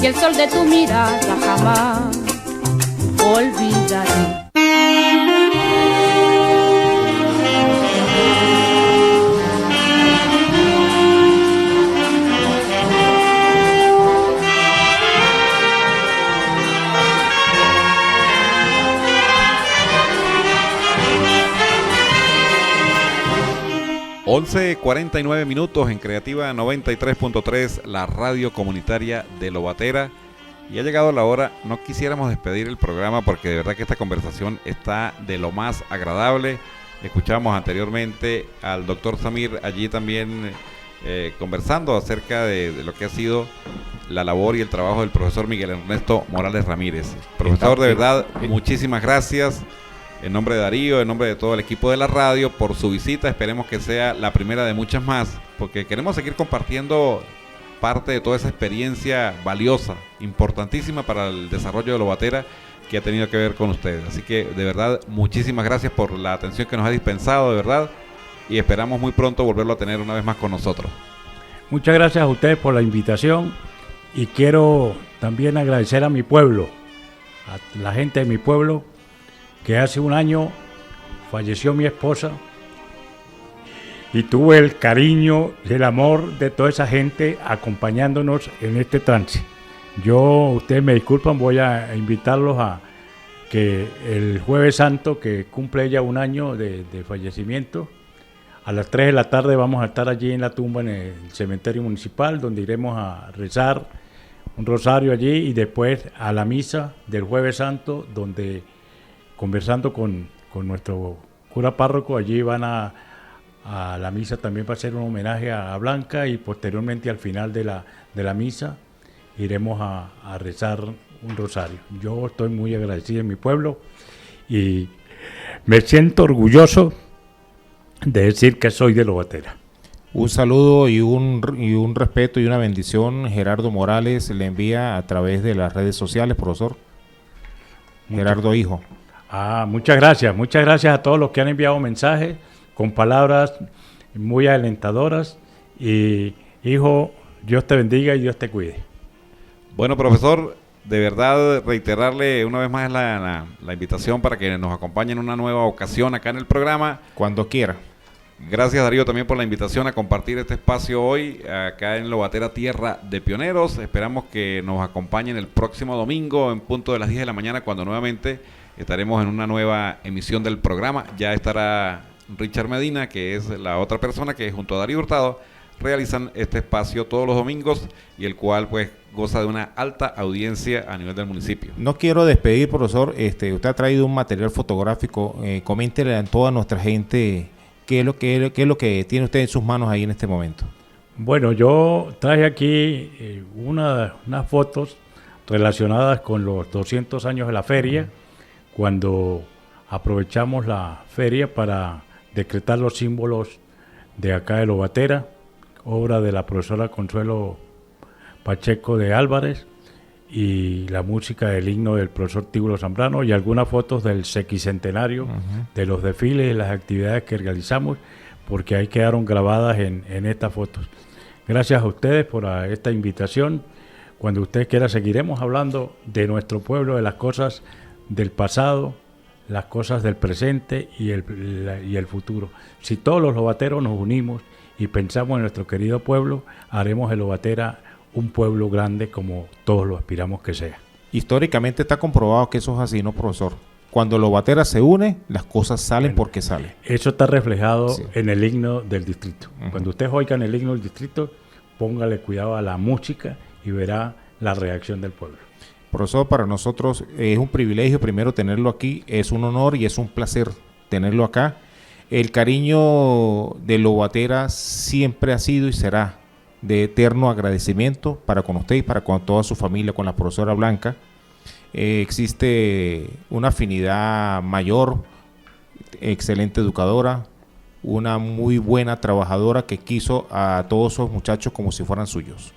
y el sol de tu mirada jamás olvidaré. 11:49 minutos en Creativa 93.3, la radio comunitaria de Lobatera. Y ha llegado la hora, no quisiéramos despedir el programa porque de verdad que esta conversación está de lo más agradable. Escuchamos anteriormente al doctor Samir allí también conversando acerca de lo que ha sido la labor y el trabajo del profesor Miguel Ernesto Morales Ramírez. Profesor, de verdad, muchísimas gracias. En nombre de Darío, en nombre de todo el equipo de la radio, por su visita. Esperemos que sea la primera de muchas más, porque queremos seguir compartiendo parte de toda esa experiencia valiosa, importantísima para el desarrollo de Lobatera, que ha tenido que ver con ustedes. Así que, de verdad, muchísimas gracias por la atención que nos ha dispensado, de verdad, y esperamos muy pronto volverlo a tener una vez más con nosotros. Muchas gracias a ustedes por la invitación, y quiero también agradecer a mi pueblo, a la gente de mi pueblo, que hace un año falleció mi esposa y tuve el cariño y el amor de toda esa gente acompañándonos en este trance. Ustedes me disculpan, voy a invitarlos a que el Jueves Santo, que cumple ella un año de fallecimiento, a las 3 de la tarde vamos a estar allí en la tumba en el cementerio municipal, donde iremos a rezar un rosario allí, y después a la misa del Jueves Santo, donde conversando con nuestro cura párroco, allí van a la misa también para hacer un homenaje a Blanca, y posteriormente al final de la misa iremos a rezar un rosario. Yo estoy muy agradecido en mi pueblo y me siento orgulloso de decir que soy de Lobatera. Un saludo y un respeto y una bendición Gerardo Morales le envía a través de las redes sociales, profesor. Gerardo hijo. Muchas gracias a todos los que han enviado mensajes con palabras muy alentadoras, y hijo, Dios te bendiga y Dios te cuide. Bueno, profesor, de verdad reiterarle una vez más la invitación para que nos acompañe en una nueva ocasión acá en el programa. Cuando quiera. Gracias, Darío, también por la invitación a compartir este espacio hoy acá en Lobatera, Tierra de Pioneros. Esperamos que nos acompañen el próximo domingo en punto de las 10 de la mañana, cuando nuevamente estaremos en una nueva emisión del programa. Ya estará Richard Medina, que es la otra persona que junto a Darío Hurtado realizan este espacio todos los domingos, y el cual pues goza de una alta audiencia a nivel del municipio. No quiero despedir, profesor, usted ha traído un material fotográfico, coméntele a toda nuestra gente qué es lo que tiene usted en sus manos ahí en este momento. Bueno, yo traje aquí unas fotos relacionadas con los 200 años de la feria, cuando aprovechamos la feria para decretar los símbolos de acá de Lobatera, obra de la profesora Consuelo Pacheco de Álvarez, y la música del himno del profesor Tíbulo Zambrano, y algunas fotos del sequicentenario, de los desfiles y las actividades que realizamos, porque ahí quedaron grabadas en estas fotos. Gracias a ustedes por esta invitación. Cuando usted quiera seguiremos hablando de nuestro pueblo, de las cosas del pasado, las cosas del presente y el futuro. Si todos los lobateros nos unimos y pensamos en nuestro querido pueblo, haremos de Lobatera un pueblo grande como todos lo aspiramos que sea. Históricamente está comprobado que eso es así, ¿no, profesor? cuando Lobatera se une, las cosas salen porque salen. Eso está reflejado Sí. en el himno del distrito. Cuando ustedes oigan el himno del distrito, póngale cuidado a la música y verá la reacción del pueblo. Profesor, para nosotros es un privilegio primero tenerlo aquí, es un honor y es un placer tenerlo acá. El cariño de Lobatera siempre ha sido y será de eterno agradecimiento para con usted y para con toda su familia, con la profesora Blanca. Existe una afinidad mayor, excelente educadora, una muy buena trabajadora que quiso a todos esos muchachos como si fueran suyos.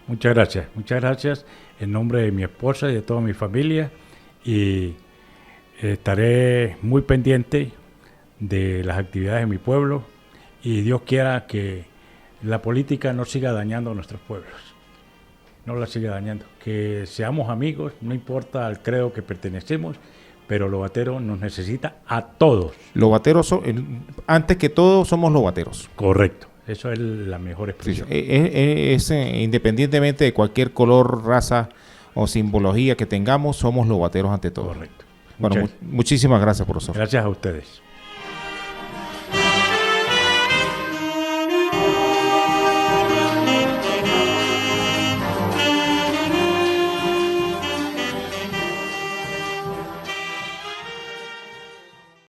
Muchas gracias en nombre de mi esposa y de toda mi familia, y estaré muy pendiente de las actividades de mi pueblo, y Dios quiera que la política no siga dañando a nuestros pueblos, no la siga dañando, que seamos amigos, no importa al credo que pertenecemos, pero Lobatero nos necesita a todos. Lobateros, antes que todo, somos lobateros. Correcto, eso es la mejor expresión. Independientemente de cualquier color, raza o simbología que tengamos, somos lobateros ante todo. Correcto. Bueno, muchísimas gracias, profesor. Gracias a ustedes.